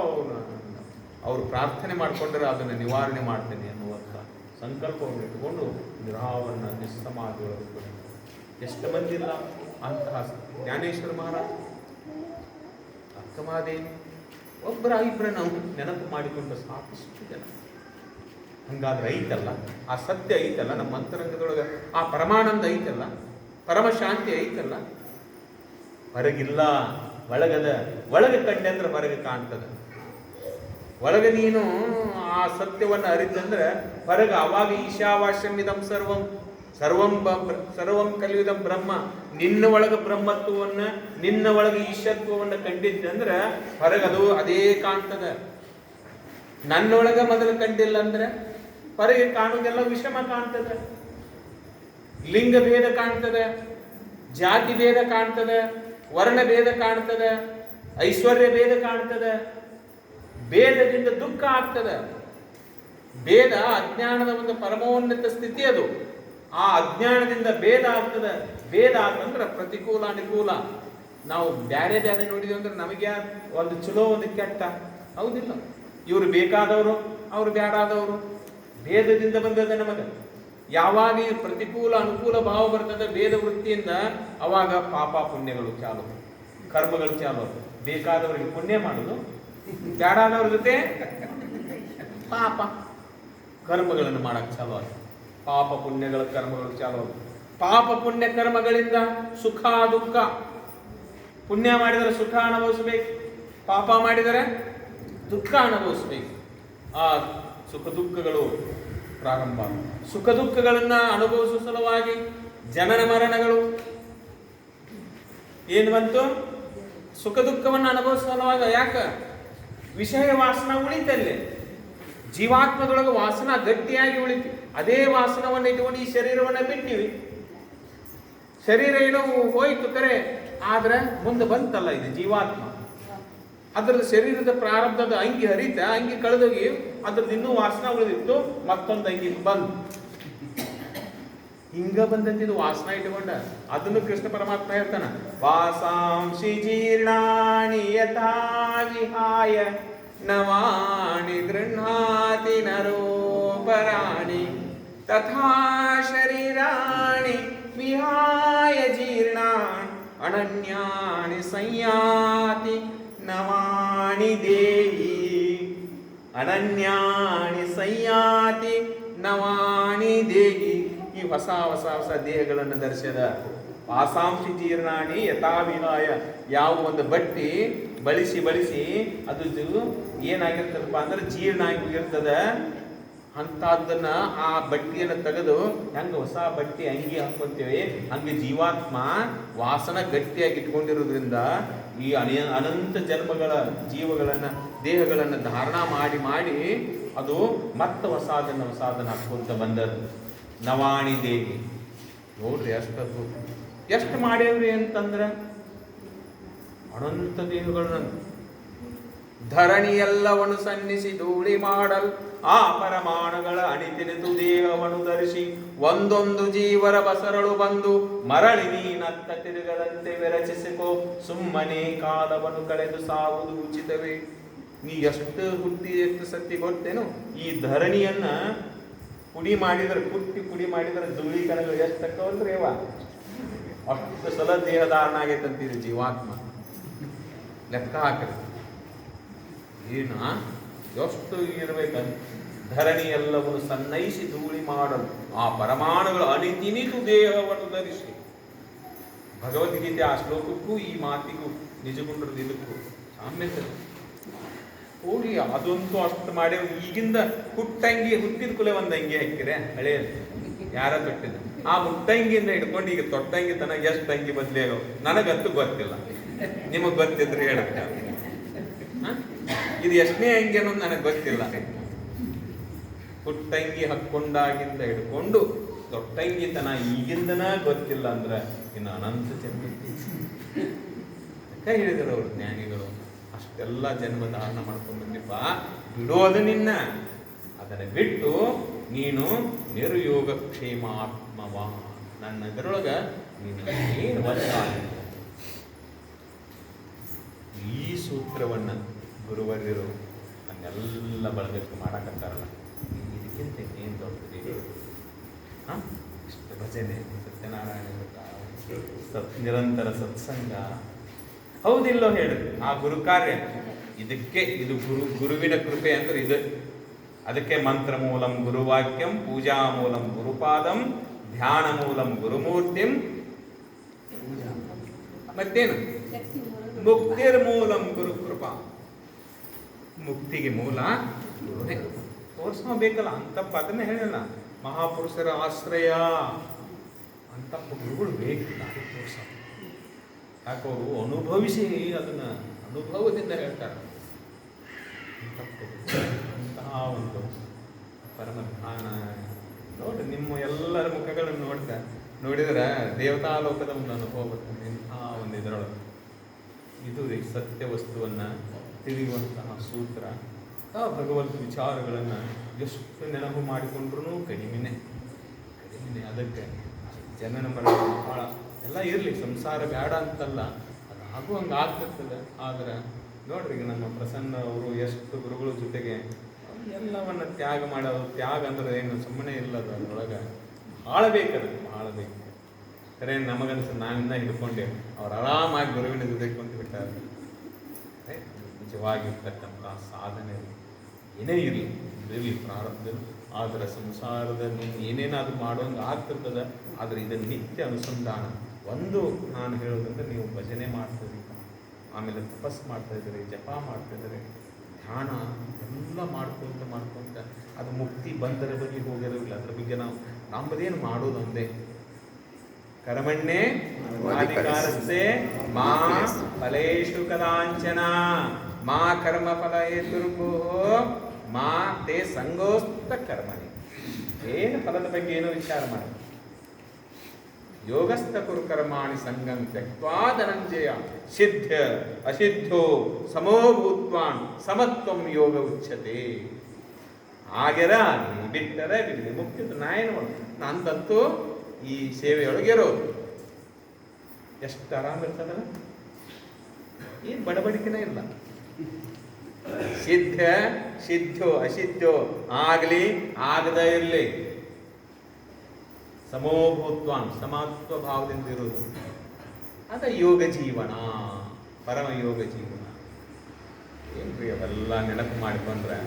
ಅವ್ರು ಪ್ರಾರ್ಥನೆ ಮಾಡಿಕೊಂಡ್ರೆ ಅದನ್ನು ನಿವಾರಣೆ ಮಾಡ್ತೇನೆ ಅನ್ನುವಂಥ ಸಂಕಲ್ಪವನ್ನು ಇಟ್ಟುಕೊಂಡು ನಿರಾವರಣ ನಿಸ್ಸಮಾಧಿಯೊಳಗೆ ಎಷ್ಟು ಮಂದಿ ಇಲ್ಲ ಅಂತಹ ಜ್ಞಾನೇಶ್ವರ ಮಹಾರಾಜ, ಅಕ್ಕಮಾದೇವಿ, ಒಬ್ಬರ ಇಬ್ಬರ ನಾವು ನೆನಪು ಮಾಡಿಕೊಂಡ ಸಾಕಷ್ಟು ಜನ. ಹಂಗಾದ್ರೆ ಐತಲ್ಲ, ಆ ಸತ್ಯ ಐತಲ್ಲ, ನಮ್ಮ ಅಂತರಂಗದೊಳಗೆ ಆ ಪರಮಾನಂದ ಐತಲ್ಲ, ಪರಮಶಾಂತಿ ಐತಲ್ಲ. ಹೊರಗಿಲ್ಲ, ಒಳಗದ. ಒಳಗೆ ಕಂಡೆ ಅಂದ್ರೆ ಹೊರಗೆ ಕಾಣ್ತದೆ. ಒಳಗೆ ನೀನು ಆ ಸತ್ಯವನ್ನು ಅರಿತಂದ್ರೆ ಹೊರಗೆ ಅವಾಗ ಈಶಾವಾಸ್ಯಮಿದಂ ಸರ್ವಂ ಸರ್ವಂ ಸರ್ವಂ ಕಲಿಯುದಂ ಬ್ರಹ್ಮ. ನಿನ್ನ ಒಳಗೆ ಬ್ರಹ್ಮತ್ವವನ್ನು, ನಿನ್ನ ಒಳಗೆ ಈಶತ್ವವನ್ನು ಕಂಡಿದ್ದಂದ್ರೆ ಹೊರಗದು ಅದೇ ಕಾಣ್ತದೆ. ನನ್ನೊಳಗೆ ಮೊದಲು ಕಂಡಿಲ್ಲ ಅಂದ್ರೆ ಹೊರಗೆ ಕಾಣುವುದೆಲ್ಲ ವಿಷಮ ಕಾಣ್ತದೆ. ಲಿಂಗ ಭೇದ ಕಾಣ್ತದೆ, ಜಾತಿ ಭೇದ ಕಾಣ್ತದೆ, ವರ್ಣ ಭೇದ ಕಾಣ್ತದೆ, ಐಶ್ವರ್ಯ ಭೇದ ಕಾಣ್ತದೆ. ಭೇದದಿಂದ ದುಃಖ ಆಗ್ತದೆ. ಭೇದ ಅಜ್ಞಾನದ ಒಂದು ಪರಮೋನ್ನತ ಸ್ಥಿತಿ. ಅದು ಆ ಅಜ್ಞಾನದಿಂದ ಭೇದ ಆಗ್ತದೆ. ಭೇದ ಆತಂದ್ರೆ ಪ್ರತಿಕೂಲ ಅನುಕೂಲ. ನಾವು ಬ್ಯಾರೆ ಬ್ಯಾರೆ ನೋಡಿದ್ವಿ ಅಂದ್ರೆ ನಮಗೆ ಒಂದು ಚಲೋ ಒಂದು ಕೆಟ್ಟ, ಹೌದಿಲ್ಲ? ಇವರು ಬೇಕಾದವರು, ಅವ್ರು ಬ್ಯಾಡಾದವರು. ಭೇದದಿಂದ ಬಂದದ ನಮಗೆ. ಯಾವಾಗ ಈ ಪ್ರತಿಕೂಲ ಅನುಕೂಲ ಭಾವ ಬರ್ತದೆ ಭೇದ ವೃತ್ತಿಯಿಂದ, ಅವಾಗ ಪಾಪ ಪುಣ್ಯಗಳು ಚಾಲು, ಕರ್ಮಗಳು ಚಾಲು. ಬೇಕಾದವರಿಗೆ ಪುಣ್ಯ ಮಾಡೋದು, ಬ್ಯಾಡಾದವ್ರ ಜೊತೆ ಪಾಪ ಕರ್ಮಗಳನ್ನು ಮಾಡಕ್ ಚಾಲು ಆಗ. ಪಾಪ ಪುಣ್ಯಗಳ ಕರ್ಮಗಳು ಚಾಲು ಆಗ. ಪಾಪ ಪುಣ್ಯ ಕರ್ಮಗಳಿಂದ ಸುಖ ದುಃಖ. ಪುಣ್ಯ ಮಾಡಿದರೆ ಸುಖ ಅನುಭವಿಸ್ಬೇಕು, ಪಾಪ ಮಾಡಿದರೆ ದುಃಖ ಅನುಭವಿಸ್ಬೇಕು. ಆ ಸುಖ ದುಃಖಗಳು ಪ್ರಾರಂಭ. ಸುಖ ದುಃಖಗಳನ್ನ ಅನುಭವಿಸುವ ಸಲುವಾಗಿ ಜನನ ಮರಣಗಳು ಏನು ಬಂತು? ಸುಖ ದುಃಖವನ್ನು ಅನುಭವಿಸುವ ಸಲುವಾಗ. ಯಾಕ? ವಿಷಯ ವಾಸನ ಉಳಿತಲ್ಲೇ. ಜೀವಾತ್ಮದೊಳಗೆ ವಾಸನ ಗಟ್ಟಿಯಾಗಿ ಉಳಿತು. ಅದೇ ವಾಸನವನ್ನು ಇಟ್ಕೊಂಡು ಈ ಶರೀರವನ್ನು ಬಿಟ್ಟಿವಿ. ಶರೀರ ಏನೋ ಹೋಯ್ತು ಕರೆ, ಆದ್ರೆ ಮುಂದೆ ಬಂತಲ್ಲ ಇದು ಜೀವಾತ್ಮ. ಅದ್ರದ್ದು ಶರೀರದ ಪ್ರಾರಬ್ಧದ ಅಂಗಿ ಹರಿತ, ಅಂಗಿ ಕಳೆದೋಗಿ ಅದ್ರದ್ದು ಇನ್ನೂ ವಾಸನ ಉಳಿದಿತ್ತು, ಮತ್ತೊಂದು ಅಂಗಿ ಬಂದು ಹಿಂಗ ಬಂದಂತಿದ್ದು ವಾಸನ ಇಟ್ಕೊಂಡ. ಅದನ್ನು ಕೃಷ್ಣ ಪರಮಾತ್ಮ ಹೇಳ್ತಾನ, ವಾಸಾಂಶಿ ಜೀರ್ಣಾನಿ ಯಥಾ ವಿಹಾಯ ನವಾಣಿ ಗೃಹಾತಿ ನರೋಪರಾಣಿ ತಥಾ ಶರೀರಾಣಿ ವಿಹಾಯ ಜೀರ್ಣಾನ್ ಅನನ್ಯಾನಿ ಸಂಯಾತಿ ನವಾಣಿ ದೇಹಿ. ಅನನ್ಯಾನಿ ಸಂಯಾತಿ ನವಾಣಿ ದೇಹಿ. ಈ ಹೊಸ ಹೊಸ ಹೊಸ ದೇಹಗಳನ್ನು ಧರಿಸಿದ. ವಾಸಾಂಶಿ ಜೀರ್ಣಾಣಿ ಯಥಾವಿಹಾಯ. ಯಾವ ಒಂದು ಬಟ್ಟಿ ಬಳಸಿ ಬಳಸಿ ಅದು ಏನಾಗಿರ್ತದಪ್ಪ ಅಂದ್ರೆ ಜೀರ್ಣ ಆಗಿರ್ತದ. ಅಂತದನ್ನ ಆ ಬಟ್ಟಿಯನ್ನು ತೆಗೆದು ಹೆಂಗ ಹೊಸ ಬಟ್ಟೆ ಅಂಗಿ ಹಾಕೊಂತೀವಿ, ಹಂಗೆ ಜೀವಾತ್ಮ ವಾಸನ ಗಟ್ಟಿಯಾಗಿ ಇಟ್ಕೊಂಡಿರೋದ್ರಿಂದ ಈ ಅನಂತ ಜನ್ಮಗಳ ಜೀವಗಳನ್ನ ದೇಹಗಳನ್ನು ಧಾರಣ ಮಾಡಿ ಮಾಡಿ ಅದು ಮತ್ತೆ ಹೊಸಾದನ್ನ ಹಾಕೊಂತ ಬಂದದ್ದು. ನವಾಣಿ ದೇಹಿ. ನೋಡ್ರಿ ಎಷ್ಟು ಮಾಡ್ಯಾವ್ರಿ ಅಂತಂದ್ರೆ ಅನಂತ ದೇಹಗಳನ್ನ ಧರಣಿಯೆಲ್ಲವನ್ನು ಸನ್ನಿಸಿ ಧೂಳಿ ಮಾಡಲ್ ಆ ಪರಮಾಣುಗಳ ಅಣಿತಿನಿತು ದೇಹವನ್ನು ಧರಿಸಿ ಒಂದೊಂದು ಜೀವರ ಬಸರಳು ಬಂದು ಮರಳಿ ನೀನತ್ತ ತಿರುಗದಂತೆ ವಿರಚಿಸಿಕೋ. ಸುಮ್ಮನೆ ಕಾಲವನ್ನು ಕಳೆದು ಸಾವುದು ಉಚಿತವೇ. ನೀ ಎಷ್ಟು ಹುಟ್ಟಿ ಎಷ್ಟು ಸತ್ತಿ ಗೊತ್ತೇನು? ಈ ಧರಣಿಯನ್ನ ಪುಡಿ ಮಾಡಿದ್ರೆ, ಪುಡಿ ಮಾಡಿದ್ರೆ ಧೂಳಿ ಕಣಗಳು ಎಷ್ಟು ತಕ್ಕವಲ್ರಿ ಅವ ಅಷ್ಟು ಸಲ ದೇಹ ಧಾರಣ ಆಗೈತಂತೀರಿ ಜೀವಾತ್ಮ. ಲೆಕ್ಕ ಹಾಕ್ರಿ ಏನ ಎಷ್ಟು ಇರ್ಬೇಕಂತ. ಧರಣಿ ಎಲ್ಲವನ್ನು ಸನ್ನೈಸಿ ಧೂಳಿ ಮಾಡಲು ಆ ಪರಮಾಣುಗಳು ಅಣಿತಿನಿತು ದೇಹವನ್ನು ಧರಿಸಿ. ಭಗವದ್ಗೀತೆ ಆ ಶ್ಲೋಕಕ್ಕೂ ಈ ಮಾತಿಗೂ ನಿಜಗುಂಡ್ರದ್ದು ಇದಕ್ಕೂ ಸಾಮ್ಯತೆ ಹೋಗಿ. ಅದಂತೂ ಅಷ್ಟು ಮಾಡಿ ಈಗಿಂದ ಹುಟ್ಟಂಗಿ ಹುಟ್ಟಿದ ಕುಲೆ ಒಂದು ಅಂಗಿ ಹಾಕಿರೆ ಹಳೆಯಲ್ಲಿ ಯಾರ ತೊಟ್ಟಿದ್ದು ಆ ಹುಟ್ಟಂಗಿಯಿಂದ ಹಿಡ್ಕೊಂಡು ಈಗ ತೊಟ್ಟಂಗಿ ತನಕ ಎಷ್ಟು ಅಂಗಿ ಬದಲೇ ಆಗೋ ನನಗಂತೂ ಗೊತ್ತಿಲ್ಲ. ನಿಮಗ್ ಗೊತ್ತಿದ್ರೆ ಹೇಳುತ್ತೆ. ಇದು ಎಷ್ಟನೇ ಅಂಗಿ ಅನ್ನೋದು ನನಗೆ ಗೊತ್ತಿಲ್ಲ. ಹುಟ್ಟಂಗಿ ಹಾಕೊಂಡಾಗಿಂದ ಹಿಡ್ಕೊಂಡು ತೊಟ್ಟಂಗಿ ತನ ಈಗಿಂದನ ಗೊತ್ತಿಲ್ಲ ಅಂದ್ರೆ ಇನ್ನು ಅನಂತ ಜನ್ಮ ಹೇಳಿದರು ಅವರು ಜ್ಞಾನಿಗಳು. ಅಷ್ಟೆಲ್ಲ ಜನ್ಮ ಧಾರಣ ಮಾಡ್ಕೊಂಡು ಬಂದಿಪ್ಪ, ಬಿಡೋದು ನಿನ್ನ. ಅದನ್ನು ಬಿಟ್ಟು ನೀನು ನಿರ್ಯೋಗ ಕ್ಷೇಮಾತ್ಮವ, ನನ್ನ ಇದರೊಳಗ ನೀನು ಏನು ವರ್ಷ ಈ ಸೂತ್ರವನ್ನು ಗುರುವರ್ಯರು ನನ್ನೆಲ್ಲ ಬಳಗಕ್ಕೆ ಮಾಡಕತ್ತಾರಲ್ಲ, ಇದಕ್ಕಿಂತ ಏನು ದೊಡ್ಡದಿದೆ? ಹಾಂ, ಇಷ್ಟು ಭಜನೆ, ಸತ್ಯನಾರಾಯಣ ನಿರಂತರ ಸತ್ಸಂಗ, ಹೌದಿಲ್ಲೋ ಹೇಳಿ ಆ ಗುರು ಕಾರ್ಯ. ಇದಕ್ಕೆ ಇದು ಗುರುವಿನ ಕೃಪೆ ಅಂದ್ರೆ ಇದು. ಅದಕ್ಕೆ ಮಂತ್ರ ಮೂಲಂ ಗುರುವಾಕ್ಯಂ, ಪೂಜಾ ಮೂಲಂ ಗುರುಪಾದಂ, ಧ್ಯಾನ ಮೂಲಂ ಗುರುಮೂರ್ತಿಂ, ಮತ್ತೇನು ಮುಕ್ತಿರ್ ಮೂಲಂ ಗುರು ಕೃಪಾ. ಮುಕ್ತಿಗೆ ಮೂಲ ಗುರುನೇ. ತೋರಿಸ್ಬೇಕಲ್ಲ ಅಂತ ಪದನೇ ಹೇಳಲ್ಲ. ಮಹಾಪುರುಷರ ಆಶ್ರಯ ಅಂತ ಗುರುಗಳು ಬೇಕು ತೋರ್ಸ. ಯಾಕೆ ಅವರು ಅನುಭವಿಸಿ ಅದನ್ನ ಅನುಭವದಿಂದ ಹೇಳ್ತಾರೆ. ಅಂತಹ ಒಂದು ಪರಮಧ್ಯಾನ ನೋಡಿ, ನಿಮ್ಮ ಎಲ್ಲರ ಮುಖಗಳನ್ನು ನೋಡಿದ್ರೆ ದೇವತಾಲೋಕದ ಒಂದು ಅನುಭವ ಬರ್ತದೆ. ಇಂತಹ ಒಂದು ಇದರೊಳಗೆ ಇದು ಸತ್ಯ ವಸ್ತುವನ್ನು ತಿಳಿಯುವಂತಹ ಸೂತ್ರ. ಭಗವದ್ ವಿಚಾರಗಳನ್ನು ಎಷ್ಟು ನೆನಪು ಮಾಡಿಕೊಂಡ್ರೂ ಕಡಿಮೆನೆ. ಅದಕ್ಕೆ ಜನನ ಮರಣ ಭಾಳ ಎಲ್ಲ ಇರಲಿ, ಸಂಸಾರ ಬೇಡ ಅಂತಲ್ಲ, ಅದು ಆಗುವಂಗೆ ಆಗ್ತಿರ್ತದೆ. ಆದರೆ ನೋಡ್ರಿ, ಈಗ ನಮ್ಮ ಪ್ರಸನ್ನ ಅವರು ಎಷ್ಟು ಗುರುಗಳ ಜೊತೆಗೆ ಎಲ್ಲವನ್ನ ತ್ಯಾಗ ಮಾಡೋದು. ತ್ಯಾಗ ಅಂದ್ರೆ ಏನು ಸುಮ್ಮನೆ ಇಲ್ಲದ, ಅದರೊಳಗೆ ಭಾಳ ಬೇಕದು, ಭಾಳ ಬೇಕು. ಸರಿ, ನಮಗನ್ಸ ನಾವಿಂದ ಹಿಡ್ಕೊಂಡೇವೆ, ಅವ್ರು ಆರಾಮಾಗಿ ಗುರುವಿನ ಜೊತೆ ಕುಂತು ಬಿಟ್ಟಾರೆ. ನಿಜವಾಗಿರ್ತಕ್ಕಂಥ ಸಾಧನೆ ಏನೇ ಇರಲಿ ಪ್ರಾರಬ್ಧ, ಆದರೆ ಸಂಸಾರದ ನೀವು ಏನೇನಾದರೂ ಮಾಡೋಂಗೆ ಆಗ್ತಿರ್ತದೆ. ಆದರೆ ಇದನ್ನು ನಿತ್ಯ ಅನುಸಂಧಾನ. ಒಂದು ನಾನು ಹೇಳೋದಂದ್ರೆ, ನೀವು ಭಜನೆ ಮಾಡ್ತೀರಿ, ಆಮೇಲೆ ತಪಸ್ಸು ಮಾಡ್ತಾಯಿದ್ದೀರಿ, ಜಪ ಮಾಡ್ತಾಯಿದ್ದೀರಿ, ಧ್ಯಾನ ಎಲ್ಲ ಮಾಡ್ಕೊತ ಅದು ಮುಕ್ತಿ ಬಂದರ ಬಗ್ಗೆ ಹೋಗಿರೋದಿಲ್ಲ. ಅದ್ರ ಬಗ್ಗೆ ನಮ್ಮದೇನು ಮಾಡೋದು ಒಂದೇ, ಕರ್ಮಣ್ಣೆ ಅಧಿಕಾರಸ್ತೆ ಮಾ ಫಲೇಶು ಕದಾಂಚನ ಮಾ ಕರ್ಮ ಫಲ ಹೇತುರ್ಭೋ ಮಾ ತೇ ಸಂಗೋಸ್ತ ಕರ್ಮಣಿ. ಏನು ಫಲದ ಬಗ್ಗೆ ಏನೋ ವಿಚಾರ ಮಾಡಿ. ಯೋಗಸ್ಥ ಕುರು ಕರ್ಮಾಣಿ ಸಂಗಂ ತ್ಯಕ್ವಾ ಧನಂಜಯ ಸಿದ್ಧ ಅಸಿದ್ಧೋ ಸಮೋ ಭೂತ್ವಾನ್ ಸಮತ್ವಂ ಯೋಗ ಉಚ್ಯತೆ. ಆಗ್ಯರ ಬಿಟ್ಟರೆ ಬಿಡಲಿ, ಮುಕ್ತಿದ್ದು ನಾ ಏನು ಮಾಡೋದು? ನಂದಂತೂ ಈ ಸೇವೆಯೊಳಗೆ ಇರೋದು ಎಷ್ಟು ಆರಾಮ ಇರ್ತದಲ್ಲ, ಏನು ಬಡಬಡಿಕೆನೇ ಇಲ್ಲ. ಸಿದ್ಧ ಸಿದ್ಧೋ ಅಸಿದ್ಧೋ ಆಗಲಿ ಆಗದ ಇರಲಿ, ಸಮೋಭೂತ್ವಾನ್ ಸಮಾತ್ವ ಭಾವದಿಂದ ಇರೋದು. ಅದ ಯೋಗ ಜೀವನ, ಪರಮ ಯೋಗ ಜೀವನ. ಏನ್ರಿ ಅವೆಲ್ಲ ನೆನಪು ಮಾಡಿಕೊಂಡ್ರೆ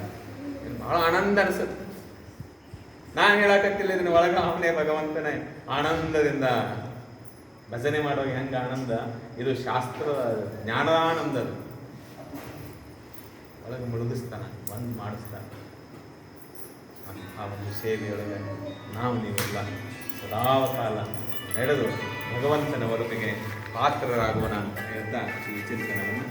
ಬಹಳ ಆನಂದ ಅನಿಸುತ್ತೆ. ನಾನು ಹೇಳಕತ್ತಿಲ್ಲ, ಇದನ್ನ ಒಳಗ ಅವನೇ ಭಗವಂತನೇ ಆನಂದದಿಂದ ಭಜನೆ ಮಾಡುವಾಗ ಹೆಂಗ ಆನಂದ, ಇದು ಶಾಸ್ತ್ರ ಜ್ಞಾನಾನಂದದ ಒಳಗೆ ಮುಳುಗಿಸ್ತಾನೆ, ಬಂದ್ ಮಾಡಿಸ್ತಾನೆ. ಆ ಒಂದು ಸೇವೆಯೊಳಗೆ ನಾವು ನೀವೆಲ್ಲ ಸದಾಕಾಲ ನಡೆದು ಭಗವಂತನ ವರದಿಗೆ ಪಾತ್ರರಾಗೋಣ ಅಂತ ಹೇಳ್ತಾ ಈ ಚಿಂತನವನ್ನು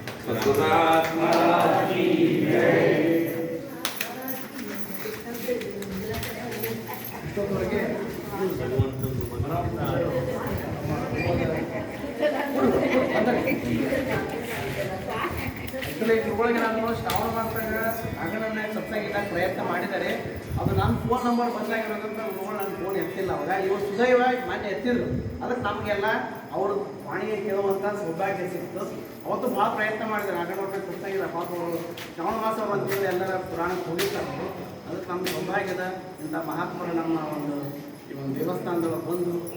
ಇದ್ರೊಳಗೆ ನಾನು ಶ್ರಾವಣ ಮಾಸದಾಗ ಅಂಗನನ್ನ ಸತ್ಸಾಗಿದ್ದಾಗ ಪ್ರಯತ್ನ ಮಾಡಿದ್ದಾರೆ. ಅದು ನನ್ನ ಫೋನ್ ನಂಬರ್ ಬಂದಾಗಿರೋದ್ರಿಂದ ನೋಡಿ ನನ್ನ ಫೋನ್ ಎತ್ತಿಲ್ಲ. ಅವಾಗ ಇವರು ಸುದೈವಾಗಿ ಮೊನ್ನೆ ಎತ್ತಿದ್ರು. ಅದಕ್ಕೆ ನಮಗೆಲ್ಲ ಅವ್ರ ವಾಣಿಗೆ ಕೇಳುವಂಥ ಸೌಭಾಗ್ಯ ಸಿಕ್ತು. ಅವತ್ತು ಭಾಳ ಪ್ರಯತ್ನ ಮಾಡಿದ್ದಾರೆ. ಅಂಗನವಾಡಿ ಸತ್ಸಾಗಿಲ್ಲ ಪಾಪ ಅವರು ಶ್ರಾವಣ ಮಾಸ ಬಂದಿದ್ದು ಎಲ್ಲರ ಪುರಾಣಕ್ಕೆ ಹೋಗಿರ್ತಾರೆ. ಅದಕ್ಕೆ ನಮ್ಮ ಸೌಭಾಗ್ಯದ ಇಂಥ ಮಹಾತ್ಮರು ನಮ್ಮ ಒಂದು ಈ ಒಂದು ದೇವಸ್ಥಾನದೊಳಗೆ ಬಂದು